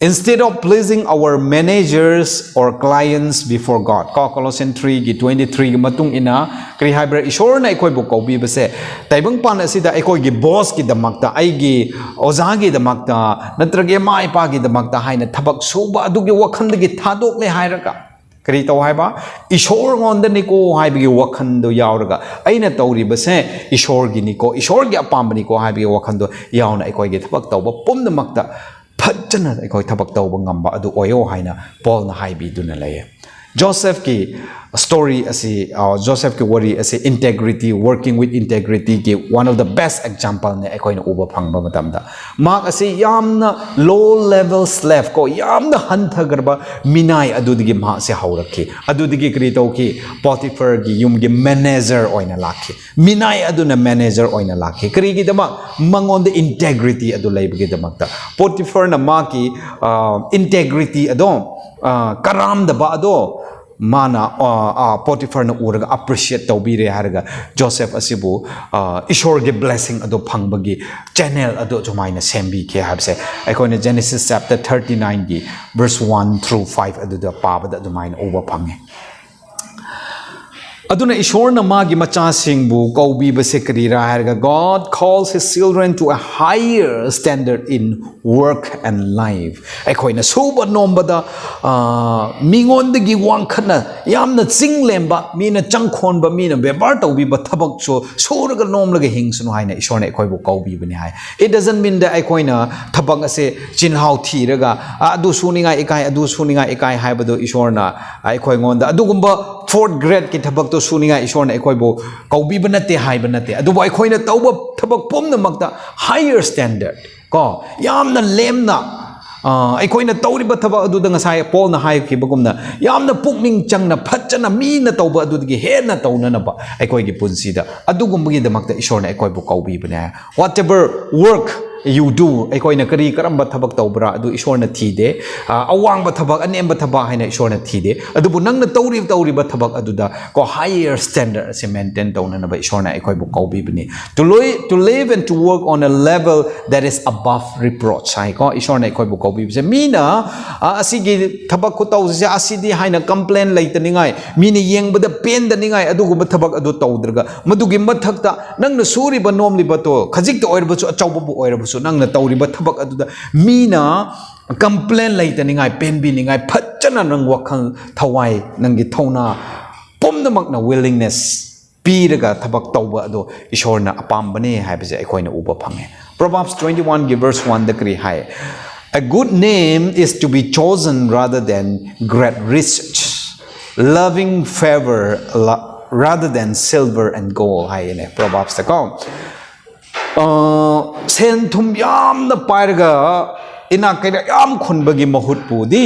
instead of pleasing our managers or clients before God ko Colossians 3:23 gi matung ina kri haibra ishorna aikoi bu kaubi base taibang pan asida aikoi gi boss gi damakta ai gi oza gi damakta natrage mai pa gi damakta haina thabak suba adu gi wakhand gi thadok le hairaka kari taw haiba ishor ngonda niko haibigi wakhando yauraga aina tawribase ishor gi niko ishor gi apambani ko haibigi wakhando yauna aikoi gi thabak tawba pumnamakta phajana aikoi thabak tawba ngamba adu oyo haina Paul na haibi duna laye Joseph ki story asi Joseph ki worry asi integrity working with integrity ki one of the best example ne aikoi na uba phangba matamda mak asi yamna low level slave ko yamna hanthagarba minai adudigi ma se haurakhi adudigi kri tawki Potiphar gi yum gi manager oina lakhi minai aduna manager oina lakhi kri gi dama mangonde integrity adu leibgi damakta Potiphar na ma ki integrity adom karam da ba ado mana Potiphar na uraga appreciate tawbire haraga Joseph asibu ishor ge blessing ado phangbagi channel ado jomaina sembi ke habse aikone Genesis chapter 39 gi verse 1 through 5 adu da pabada jomaina over phange aduna ishorna magi macha singbu kaubi base karira haraga God calls his children to a higher standard in work and life aikoina suba nombada mingondagi wangkhana yamna chinglemba mina changkhonba mina bebar tawbi ba thabak so suraga nomlaga hingsunu haina ishorna aikoibu kaubi bani hai it doesn't mean that aikoina thabak ase chinhau thiraga adu suninga ikai haibado ishorna aikoi ngonda adugumba fourth grade ki thabak to suninga ishorna aikoibu kaubi banate haiba nate adubo aikoina tawba thabak pomnamakta higher standard ko yamna lemna aikoina tawriba thaba aduda ngasai Paul na haikibagumna yamna pukning changna phachana mina tawba adudagi hena tawnana ba aikoigi punsida adugumgi damakta ishorna aikoibu kaubi bane whatever work you do aikoina kari karamba thabak tawbra adu ishorna thide awangba thabak anemba thabak haina ishorna thide adubu nangna tawriba thabak aduda ko higher standard se maintain tawnana ba ishorna aikoibu kaubi bane to live and to work on a level that is above reproach hai ko ishorna aikoibu kaubi se mina asigi thabak ko tawse asidi haina complain laitaningai mina yengbada pen daningai adugu thabak adu tawdraga madugi mathakta nangna suriba nomliba to khajik to oirba chu achawbu oirba nangna tawriba thabak aduda mina complain later ningai pen bi ningai phachana nang wakhal thawai nangi thona pomnamakna willingness piraga thabak tawba ado ishorna apambane haibase aikoina uba phange Proverbs 21 gi verse 1 da kri hai a good name is to be chosen rather than great riches loving favor rather than silver and gold hai ne Proverbs ta ko sen thum yam na pairaga ina kaida yam khunbagi mahut pudi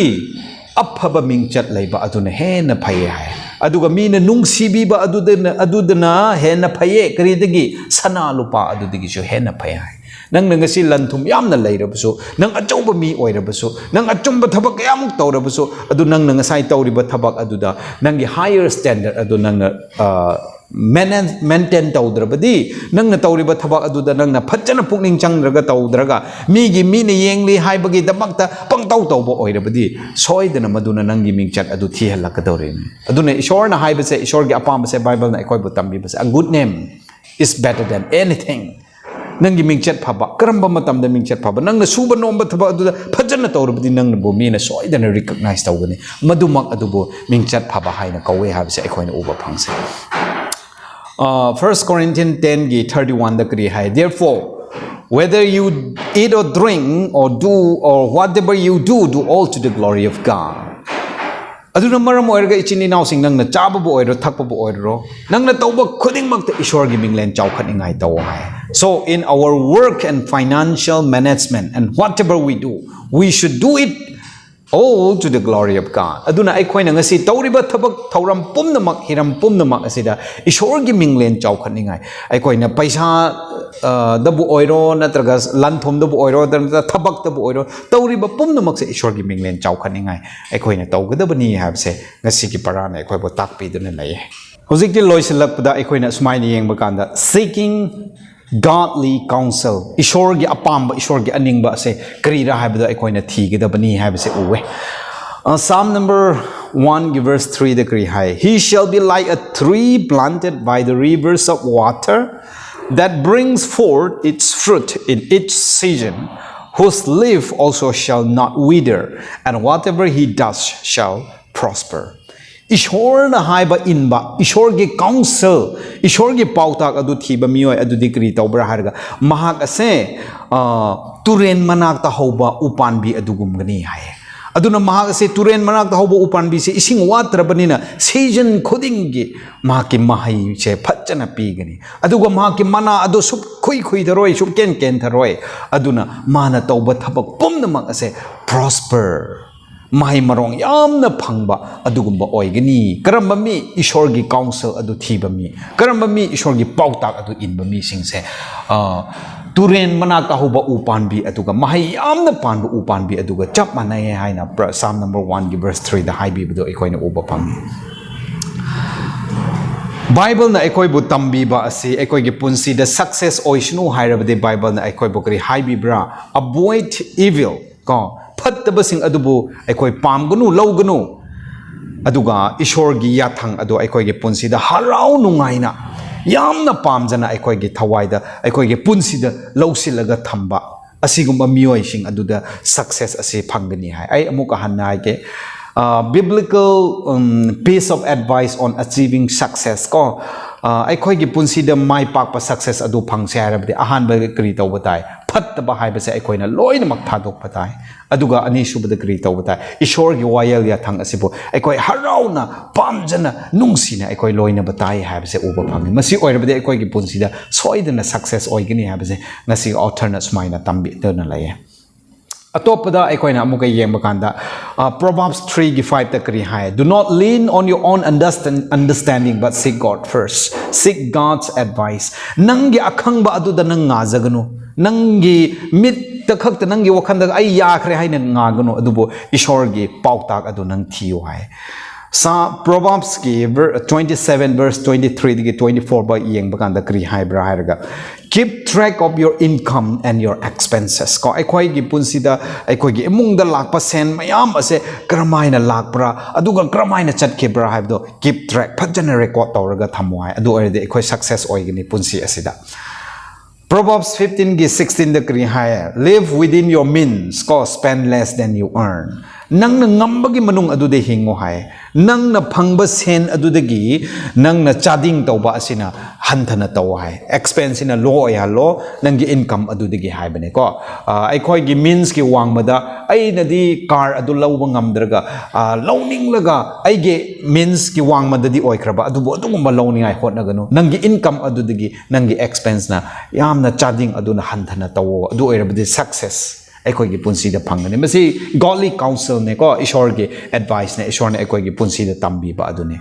aphaba mingchat leiba aduna hena phaye hai aduga mina nungsibiba adudana hena phaye karidagi sana lupa adudagi jo hena phaye hai nang ngasi lanthum yamna leirabasu nang achauba mi oirabasu nang achumba thabak yamuk tawrabasu adu nang ngasai tawriba thabak aduda nangi higher standard adu nang maintain tawdrabadi nang na tawriba thabak aduda nang na phachana pukning changraga tawdraga migi mini yengli haibagi damakta pangtaw tawba oirabadi soidana maduna nangi mingchat adu thihalakadore aduna ishorna haibase ishorgi apambase bible na ekoi butambi base a good name is better than anything nangi mingchat phaba karamba matamda mingchat phaba nangna suba nomba thaba aduda phajana tawrabadi nangna bo mina soidana recognize tawgani madumak adubo mingchat phaba haina kawe habse ekoina uba phangse 1 Corinthians 10:31 da kri hai therefore whether you eat or drink or do or whatever you do all to the glory of God aduna maram oirga ichini naw sing nangna chaba bo oiro thakpa bo oiro nangna tawba khuding makta ishwar gi minglen chawkhat ingai taw hai so in our work and financial management and whatever we do we should do it all to the glory of God aduna ai khoina ngasi tawriba thabak thauram pumnamak hiram pumnamak asida ishwar gi minglen chawkhat ingai ai khoina paisa dabu oiro natraga lanthom dabu oiro thabak dabu oiro tawriba pumnamak se ishwar gi minglen chawkhat ingai ai khoina tawgadabani habse ngasi gi parana ai khoi bo takpi duna lai hojikti loisilakpada ai khoina smaini yengba kanda seeking godly counsel ishorgi apamba ishorgi aningba se karira haibada aikoina thigedabani haibase uwe Psalm number 1 verse 3 the kri hai he shall be like a tree planted by the rivers of water that brings forth its fruit in its season whose leaf also shall not wither and whatever he does shall prosper Ishor na haiba inba ishor ge counsel ishor ge pautak adu thiba mioi adu dikri tawbra harga mahak ase turen manak ta hoba upanbi adugum gani hai aduna mahak ase turen manak ta hoba upanbi se ising watrabanina season khuding ge mahak ki mahai che phachana pi gani aduga mahak ki mana adu sup khui khui tharoi sup ken ken tharoi aduna mana tawba thabak pumnamak ase prosper Mahai marong yamna phangba adugumba oigani karamba mi ishorgi counsel adu thiba mi karamba mi ishorgi pautak adu inba mi singse turen manaka hoba upanbi aduga mahai yamna panba upanbi aduga chap manai haina Psalm number 1 verse 3 da haibi bido ekoina uba pang Bible na ekoi bu tambi ba asi ekoi gi punsi the success oishnu hairabde Bible na ekoi bokri haibi bra avoid evil ko fattabasing adubu aikoi pamgunu lawgunu aduga ishorgi yathang adu aikoi ge punsida harau nungaina yamna pamjana aikoi ge thawaida aikoi ge punsida lawsilaga thamba asigumba mioi sing aduda success asi phangani hai ai amuka hanna ge biblical piece of advice on achieving success ko aikoi ge punsida mai pakpa success adu phangse harabde ahanba kri tawbatai fattaba haibase aikoina loina mak thadok patai aduga ani subada kri tawbatai ishor gi wayal ya thang asibo aikoi harauna pamjana nungsina aikoi loina batai haibase uba phamni masi oirabade aikoi gi punsida soidana success oigani haibase ngasi alternate maina tambi dona laye atopada aikoina amuka yengba kanda Proverbs 3:5 ta kri hai do not lean on your own understanding but seek God first seek God's advice nangi akhangba aduda nang ngajaganu nangi mit ta khakta nangi wakhanda ai yakhre haina ngaganu adubo ishorgi pautak adu nang thiu hai Proverbs ki 27 verse 23 to 24 ba yeng bakanda kri hai bra hairga keep track of your income and your expenses ko aikoi gi punsida aikoi gi emungda lakpa sen mayam ase kramaina lakpra aduga kramaina chatke bra haibdo keep track phajana record tawraga thamwai adu erde aikoi success oigini punsi asida Proverbs 15:16 da kri haya live within your means ko spend less than you earn nang na ngambagi manung adu de hingo hai nang na phangba sen adu de gi nang na chading tawba asina hanthana taw hai expense ina low ya lo nang gi income adu de gi hai bane ko ai khoi gi means ki wangmada ai na di car adu lawba ngamdraga lowning laga ai ge means ki wangmada di oikraba adu bo adu ma lowning ai hot na ganu nang gi income adu de gi nang gi expense na yamna chading adu na hanthana taw adu oirabdi success ekoi gi punsi da phangani masi godly counsel ne ko ishor gi advice ne ishor ne ekoi gi punsi da tambi ba adu ne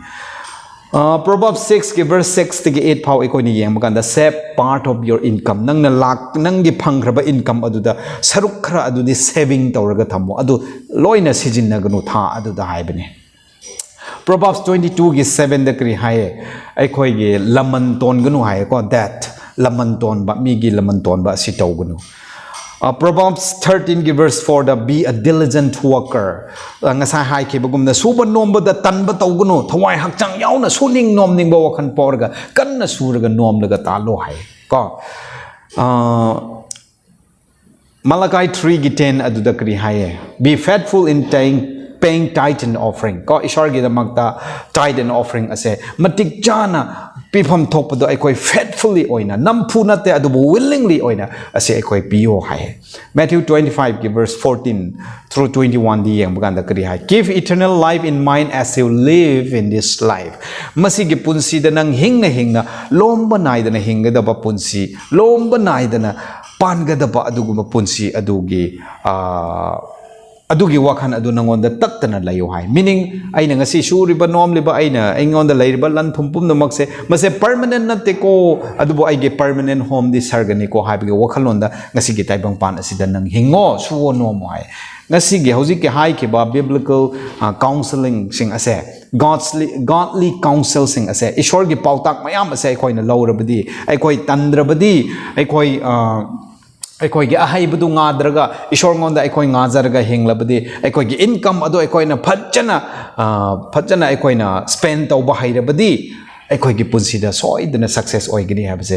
Proverbs 6 ki verse 6 to 8 phau ekoi ni yeng makanda save part of your income nang na lak nang gi phangraba income adu da saruk khra adu di saving tawraga thamo adu loina sijin na ganu tha adu da haibane Proverbs 22 ki 7 da kri haye ekoi gi laman ton ganu haye ko that laman ton ba mi gi laman ton ba si taw ganu Proverbs 13 verse 4 da be a diligent worker ngasa hai ke bagum na suba nomba da tanba tawguno thawai hakchang yauna suning nom ning ba wakhan porga kanna suraga nom laga talo hai ko Malachi 3 gi 10 adu da kri hai be faithful in paying tithe and offering ko ishar gi da magta tithe and offering ase matik jana pifam thokpado aikoi faithfully oina nampu nate adubu willingly oina ase aikoi pio hai Matthew 25 ki verse 14 through 21 di yang baganda kri hai give eternal life in mind as you live in this life masi gi punsi da nang hingna lomba nai da na hinga da ba punsi lomba nai da na panga da ba adugu ba punsi adugi adugi wakhan adu nangonda taktana layo hai meaning aina ngasi suriba nom liba aina aingonda lairiba lan thumpum no makse mase permanent nate ko adubo aige permanent home di sargani ko haibige wakhalonda ngasi gi taibang pan asida nang hingo suwo nom hai ngasi gi hoji ke hai ke ba biblical counseling sing ase godly counsel sing ase ishor gi pautak mayam ase koi na lawrabadi ai koi tandrabadi ai koi aikoi gi ahai budu ngadraga ishor ngonda aikoi ngajaraga hinglabadi aikoi gi income ado aikoi na phajana aikoi na spend tawba hairabadi aikoi gi punsida soidana success oigini habse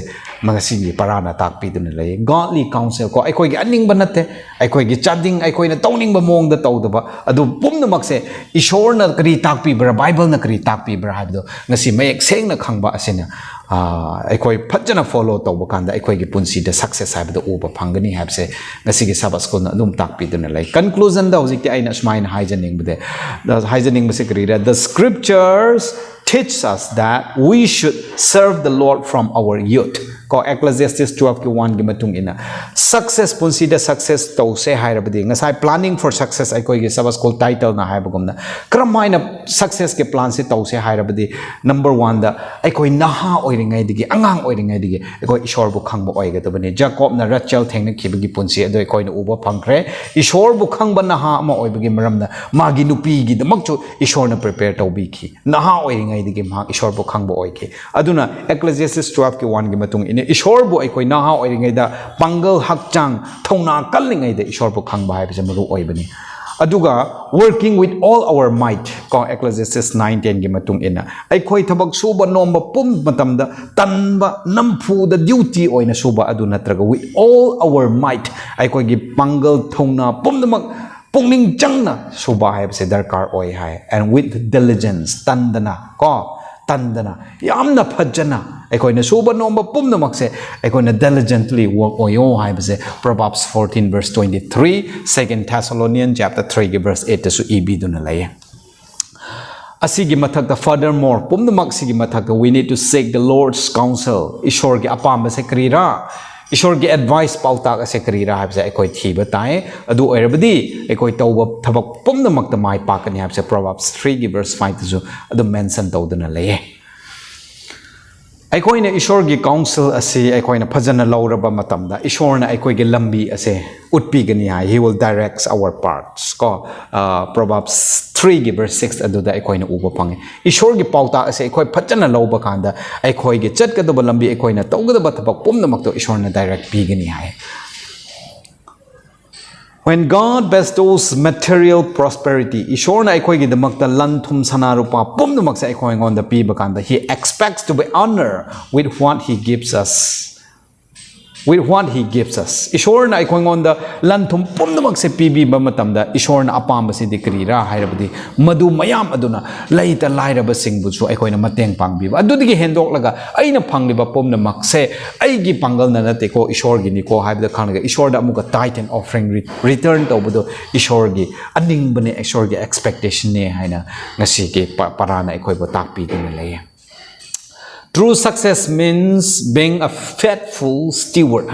magasi gi parana takpi duna lay godly counsel ko aikoi gi aning banate aikoi gi chading aikoi na tawning ba mong da tawdaba adu pumna makse ishor na kri takpi bra bible na kri takpi bra habdo ngasi mayek seng na khangba asena aikoi phajana follow tawba kanda aikoi gi punsida success habdo uba phangani habse ngasi gi sabas ko na dum takpi duna lay conclusion da hojik ti aina smain haijaning bde haijaning base kri ra the scriptures teach us that we should serve the Lord from our youth. Ko Ecclesiastes 12:1 gi matung ina success punsida success to se hairabadi ngasai planning for success ai koi gi sabas call title na haibagumna kramaina success ke plan se to se hairabadi number 1 da ai koi naha oiringai digi angang oiringai digi ai koi ishor bu khangba oiga tabani Jacob na Rachel thengna khibagi punsi adoi koi na uba phangkre ishor bu khangba naha ma oibagi maramna magi nupi gi damak chu ishor na prepare to bi ki naha oiringai digi ma ishor bu khangba oike aduna Ecclesiastes 12:1 gi matung ina ishor bu aikoi naha oiringai da pangal hakchang thona kallingai da ishor bu khangba hai bise maru oibani aduga working with all our might ko Ecclesiastes 9:10 gi matung ina aikoi thabak suba nomba pum matam da tanba nampu da duty oina suba adu natraga with all our might aikoi gi pangal thona pum damak pungning changna suba hai bise darkar oi hai and with diligence tandana ko tandana yamna phajana aikoina suba nomba pumna makse aikoina diligently work oyo hai base Proverbs 14:23 2 Thessalonians chapter 3 verse 8 su ebi duna laye asigi mathakta furthermore pumna maksigi mathakta we need to seek the Lord's counsel ishor gi apamba se krira ishor gi advice pautak ase krira habse aikoi thiba tai adu oirabadi aikoi tawba thabak pumna makta mai pakani habse Proverbs 3 verse 5 su adu mention tawduna laye aikoina ishor gi counsel ase aikoina phajana lauraba matamda ishorna aikoi gi lambi ase utpi gani hai he will direct our paths ko Proverbs 3 verse 6 aduda aikoina uba pange ishor gi pauta ase aikoi phajana lauba kanda aikoi gi chatgadaba lambi aikoina tawgadaba thabak pumna makto ishorna direct pi gani hai When God bestows material prosperity, Ishorna aikoi gi damakta lan thum sana rupa pumna maksa aikoi ngonda pi bakanda he expects to be honored with what he gives us. with what He gives us. Ishorna aikongonda lanthum pumnamak se pibi ba matamda Ishorna apamba si dikrira hairabadi madu mayam aduna laita lairaba singbusu aikoina mateng pangbiba adudigi hendok laga aina pangliba pumnamak se aigi pangal na nate ko Ishorgi ni ko haibda khanaga Ishorda amuka tithe and offering return tawbudo Ishorgi aningbane Ishorgi expectation ne haina ngasi ke parana aikoibo takpi dina lay. True success means being a faithful steward.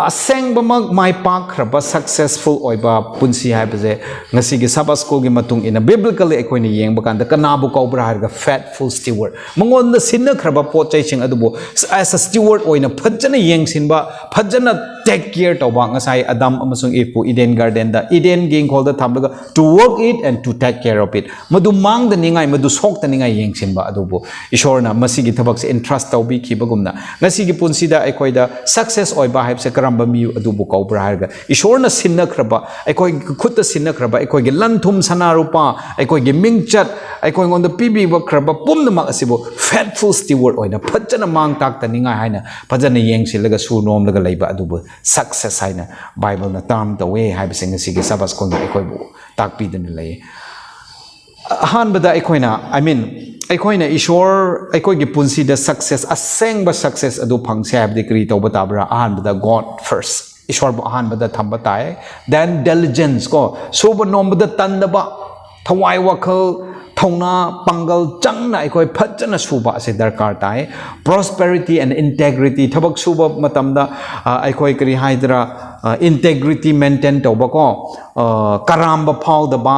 Seng bamag may pakraba successful oiba punsi haibase ngasi gi Sabbath school gi matung ina biblically akoy ni yeng bakanda kanabu kaubra harga faithful steward mangon na sinna kraba pochai sing adubo as a steward oina phajana yeng sinba phajana take care tawba ngasai Adam amasung Eve Eden garden da Eden ging called the thamlaga to work it and to take care of it madu mang da ningai madu sok da ningai yeng sinba adubo Ishorna masigi thabak se entrust tawbi khibagumna ngasi gi punsi da akoy da success oiba haibse karamba mi adubu kaubra harga Ishorna sinna kraba akoy khutta sinna kraba akoy ge lanthum sanarupa akoy ge mingchat akoy ngon da pibi ba kraba pumna mak asibo faithful steward oina phajana mang tak ta ningai haina phajana yeng silaga su nom laga leiba adubu success haina Bible na tam the way haibse ngasi ge Sabbath school na akoy bu takpi dana lay han bada akoyna I mean aikoina Ishor aikoigi punsi da success aseng ba success adu phangse habdi kri to batabra ahan bada God first Ishor ba ahan bada thamba tai then diligence ko soba nom bada tandaba thawai wakhal thona pangal changna aikoi phajana suba se darkar tai prosperity and integrity thabak suba matamda aikoi kri haidra integrity maintain to ba ko karamba phau da ba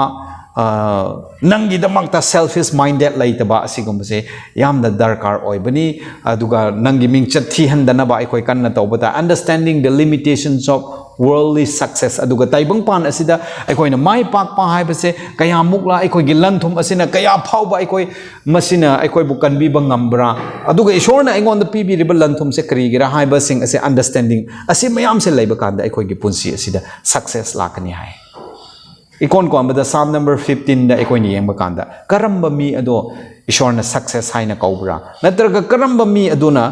nangi damakta selfish minded laitaba asigumse yamna darkar oibani aduga nangi mingchat thi handana ba aikoi kanna tawbata understanding the limitations of worldly success aduga taibang pan asida aikoina mai pak pa haibase kaya mukla aikoi gilanthum asina kaya phauba aikoi masina aikoi bukan bi bangambra aduga Ishorna aingon da pibi ribal lanthum se krigira haiba sing ase understanding ase mayam se laiba kanda aikoi gi punsi asida success lakani hai ikon ko ambada Psalm number 15 da ikoi ni yengba kanda karamba mi ado Ishorna success haina kaubra natraga karamba mi aduna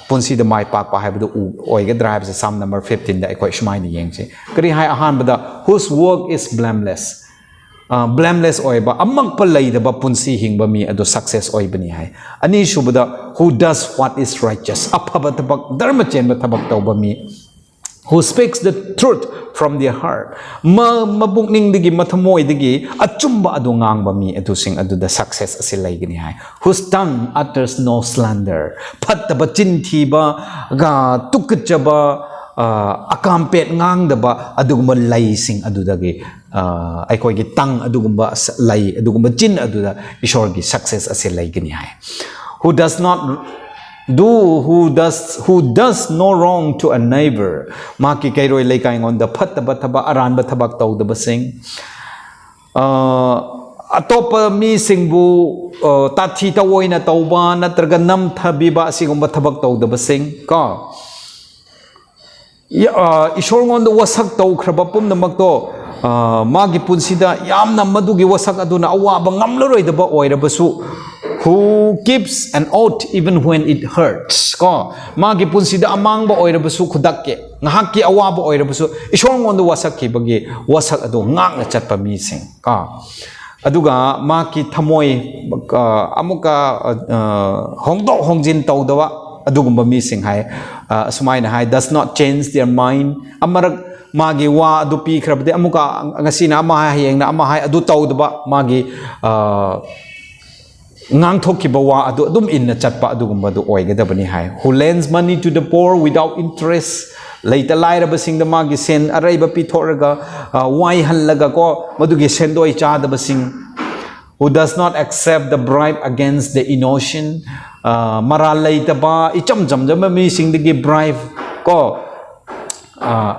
punsi da mai pak pa haibadu oiga drive se Psalm number 15 da ikoi shmai ni yengse kari hai ahan bada whose work is blameless blameless oiba amang palai da ba punsi hingba mi ado success oibani hai ani shubada who does what is righteous aphaba tabak dharma chenba tabak tawba mi who speaks the truth from their heart mabukning digi mathamoy digi achumba adu ngangba mi adu sing adu the success asilai gini hai whose tongue utters no slander phattaba chinthiba ga tukchaba akampet ngangdaba adugumba lai sing adu dagi aikoi gi tang adugumba lai adugumba chin adu da Ishor gi success asilai gini hai who does no wrong to a neighbor maki kairoi leikai on the phattaba thaba aranba thabak tawdaba sing atopa mi singbu tathi tawoina tawba natraga nam thabiba asigumba thabak tawdaba sing ka Ishor ngon da wasak taw khraba pumnamak to magi punsida yamna madugi wasak aduna awaba ngamlaroi daba oirabasu who keeps an oath even when it hurts ko magi punsida amangba oirabasu khudakke ngahakki awaba oirabasu Ishor ngon da wasak kibagi wasak adu ngakna chatpa mi sing ka aduga maki thamoi amuka hongdok hongjin tawdawa adugumba mi sing hai sumaina hai does not change their mind amarak magi wa adu pi khrabde amuka ngasina ama hayeng na ama hai adu tawdaba magi ngang thokiba wa adu adum inna chatpa adugumba du oigadabani hai who lends money to the poor without interest laita lairaba sing da magi sen araiba pi thoraga wai hallaga ko madugi sendoi chadaba sing who does not accept the bribe against the innocent maral laitaba icham jamjama mi sing digi bribe ko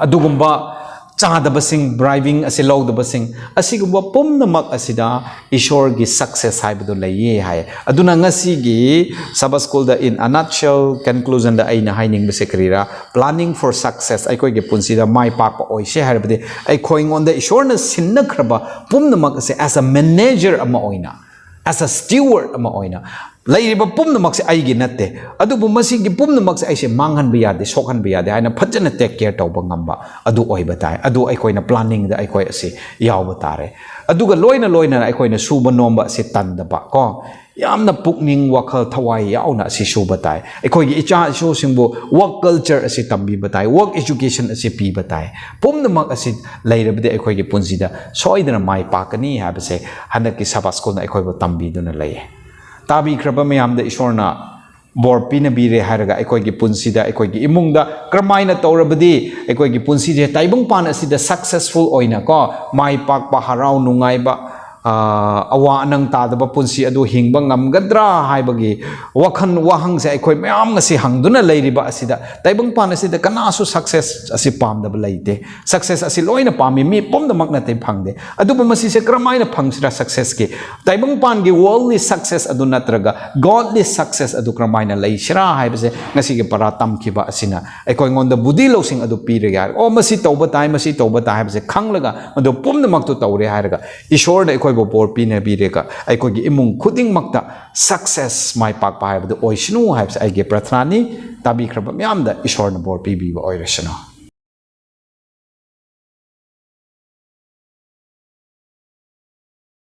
adugumba chadaba sing bribing ase lawdaba sing asigumba pumnamak asida Ishor gi success haibadu laiye hai aduna ngasi gi Sabbath school da in a nutshell conclusion da aina haining be sekrira planning for success aikoi gi punsi da mai pak pa oi she harbade ai khoing on da Ishor na sinna khraba pumnamak ase as a manager ama oina as a steward ama oina ꯂꯩꯔꯤꯕ ꯄꯨꯝꯅꯃꯛꯁꯦ ꯑꯩꯒꯤ ꯅꯠꯇꯦ ꯑꯗꯨꯕꯨ ꯃꯁꯤꯒꯤ ꯄꯨꯝꯅꯃꯛꯁꯦ ꯑꯩꯁꯦ ꯃꯥꯡꯍꯟꯕ ꯌꯥꯗꯦ ꯁꯣꯛꯍꯟꯕ ꯌꯥꯗꯦ ꯍꯥꯏꯅ ꯐꯖꯅ ꯇꯦꯛ ꯀꯦꯌꯔ ꯇꯧꯕ ꯉꯝꯕ ꯑꯗꯨ ꯑꯣꯏꯕ ꯇꯥꯏ ꯑꯗꯨ ꯑꯩꯈꯣꯏꯅ ꯄ꯭ꯂꯥꯅꯤꯡꯗ ꯑꯩꯈꯣꯏ ꯑꯁꯤ ꯌꯥꯎꯕ ꯇꯥꯔꯦ ꯑꯗꯨꯒ ꯂꯣꯏꯅꯅ ꯑꯩꯈꯣꯏꯅ ꯁꯨꯕ ꯅꯣꯝꯕ ꯑꯁꯤ ꯇꯟꯗꯕ ꯀꯣ ꯌꯥꯝꯅ ꯄꯨꯛꯅꯤꯡ ꯋꯥꯈꯜ ꯊꯋꯥꯏ ꯌꯥꯎꯅ ꯑꯁꯤ ꯁꯨꯕ ꯇꯥꯏ ꯑꯩꯈꯣꯏꯒꯤ ꯏꯆꯥ ꯏꯁꯨꯁꯤꯡꯕꯨ ꯋꯥꯔꯛ ꯀꯜꯆꯔ ꯑꯁꯤ ꯇꯝꯕꯤꯕ ꯇꯥꯏ ꯋꯥꯔꯛ ꯏꯖꯨꯀꯦꯁꯟ ꯑꯁꯤ ꯄꯤꯕ ꯇꯥꯏ ꯄꯨꯝꯅꯃꯛ ꯑꯁꯤ ꯂꯩꯔꯕꯗꯤ ꯑꯩꯈꯣꯏꯒꯤ ꯄꯨꯟꯁꯤꯗ ꯁꯣꯏꯗꯅ ꯃꯥꯏ ꯄꯥꯛꯀꯅꯤ ꯍꯥꯏꯕꯁꯦ ꯍꯟꯗꯛꯀꯤ ꯁꯕꯥꯠ ꯁ꯭ꯀꯨꯜꯅ ꯑꯩꯈꯣꯏꯕꯨ ꯇꯝꯕꯤꯗꯨꯅ ꯂꯩꯌꯦ ꯇꯥꯕꯤꯈ꯭ꯔꯕ ꯃꯌꯥꯝꯗ ꯏꯁꯣꯔꯅ ꯕꯣꯔ ꯄꯤꯅꯕꯤꯔꯦ ꯍꯥꯏꯔꯒ ꯑꯩꯈꯣꯏꯒꯤ ꯄꯨꯟꯁꯤꯗ ꯑꯩꯈꯣꯏꯒꯤ ꯏꯃꯨꯡꯗ ꯀꯔꯝꯃꯥꯏꯅ ꯇꯧꯔꯕꯗꯤ ꯑꯩꯈꯣꯏꯒꯤ ꯄꯨꯟꯁꯤꯁꯦ ꯇꯥꯏꯕꯪꯄꯥꯟ ꯑꯁꯤꯗ ꯁꯛꯁꯦꯁꯐꯨꯜ ꯑꯣꯏꯅ ꯀꯣ ꯃꯥꯏ ꯄꯥꯛꯄ ꯍꯔꯥꯎ ꯅꯨꯡꯉꯥꯏꯕ ꯑꯋꯥ ꯑꯅꯪ ꯇꯥꯗꯕ ꯄꯨꯟꯁꯤ ꯑꯗꯨ ꯍꯤꯡꯕ ꯉꯝꯒꯗ꯭ꯔꯥ ꯍꯥꯏꯕꯒꯤ ꯋꯥꯈꯜ ꯋꯥꯍꯪꯁꯦ ꯑꯩꯈꯣꯏ ꯃꯌꯥꯝ ꯉꯁꯤ ꯍꯪꯗꯨꯅ ꯂꯩꯔꯤꯕ ꯑꯁꯤꯗ ꯇꯥꯏꯕꯪꯄꯥꯟ ꯑꯁꯤꯗ ꯀꯅꯥꯁꯨ ꯁꯛꯁꯦꯁ ꯑꯁꯤ ꯄꯥꯝꯗꯕ ꯂꯩꯇꯦ ꯁꯛꯁꯦꯁ ꯑꯁꯤ ꯂꯣꯏꯅ ꯄꯥꯝꯃꯤ ꯃꯤ ꯄꯨꯝꯅꯃꯛ ꯅꯠꯇꯦ ꯐꯪꯗꯦ ꯑꯗꯨꯕꯨ ꯃꯁꯤꯁꯦ ꯀꯔꯝꯍꯥꯏꯅ ꯐꯪꯁꯤꯔꯥ ꯁꯛꯁꯦꯁꯀꯤ ꯇꯥꯏꯕꯪꯄꯥꯟꯒꯤ ꯋꯥꯔꯜꯗꯂꯤ ꯁꯛꯁꯦꯁ ꯑꯗꯨ ꯅꯠꯇ꯭ꯔꯒ ꯒꯣꯗꯂꯤ ꯁꯛꯁꯦꯁ ꯑꯗꯨ ꯀꯔꯝꯍꯥꯏꯅ ꯂꯩꯁꯤꯔꯥ ꯍꯥꯏꯕꯁꯦ ꯉꯁꯤꯒꯤ ꯄꯔꯥ ꯇꯝꯈꯤꯕ ꯑꯁꯤꯅ ꯑꯩꯈꯣꯏꯉꯣꯟꯗ ꯕꯨꯙꯤ ꯂꯧꯁꯤꯡ ꯑꯗꯨ ꯄꯤꯔꯒ ꯌꯥꯔꯦ ꯑꯣ ꯃꯁꯤ ꯇꯧꯕ ꯇꯥꯏ ꯃꯁꯤ ꯇꯧꯕ ꯇꯥꯏ ꯍꯥꯏꯕꯁꯦ ꯈꯪꯂꯒ ꯃꯗꯨ ꯄꯨꯝꯅꯃꯛꯇꯨ ꯇꯧꯔꯦ ꯍꯥꯏꯔꯒ ꯏꯁꯣꯔꯅ ꯑꯩꯈꯣꯏꯕꯨ ꯕꯣꯔ ꯄꯤꯅꯕꯤꯔꯒ ꯑꯩꯈꯣꯏꯒꯤ ꯏꯃꯨꯡ ꯈꯨꯗꯤꯡꯃꯛꯇ ꯁꯛꯁꯦꯁ ꯃꯥꯏ ꯄꯥꯛꯄ ꯍꯥꯏꯕꯗꯨ ꯑꯣꯏꯁꯅꯨ ꯍꯥꯏꯕꯁꯦ ꯑꯩꯒꯤ ꯄ꯭ꯔꯊꯅꯥꯅꯤ ꯇꯥꯕꯤꯈ꯭ꯔꯕ ꯃꯌꯥꯝꯗ ꯏꯁꯣꯔꯅ ꯕꯣꯔ ꯄꯤꯕꯤꯕ ꯑꯣꯏꯔꯁꯅꯨ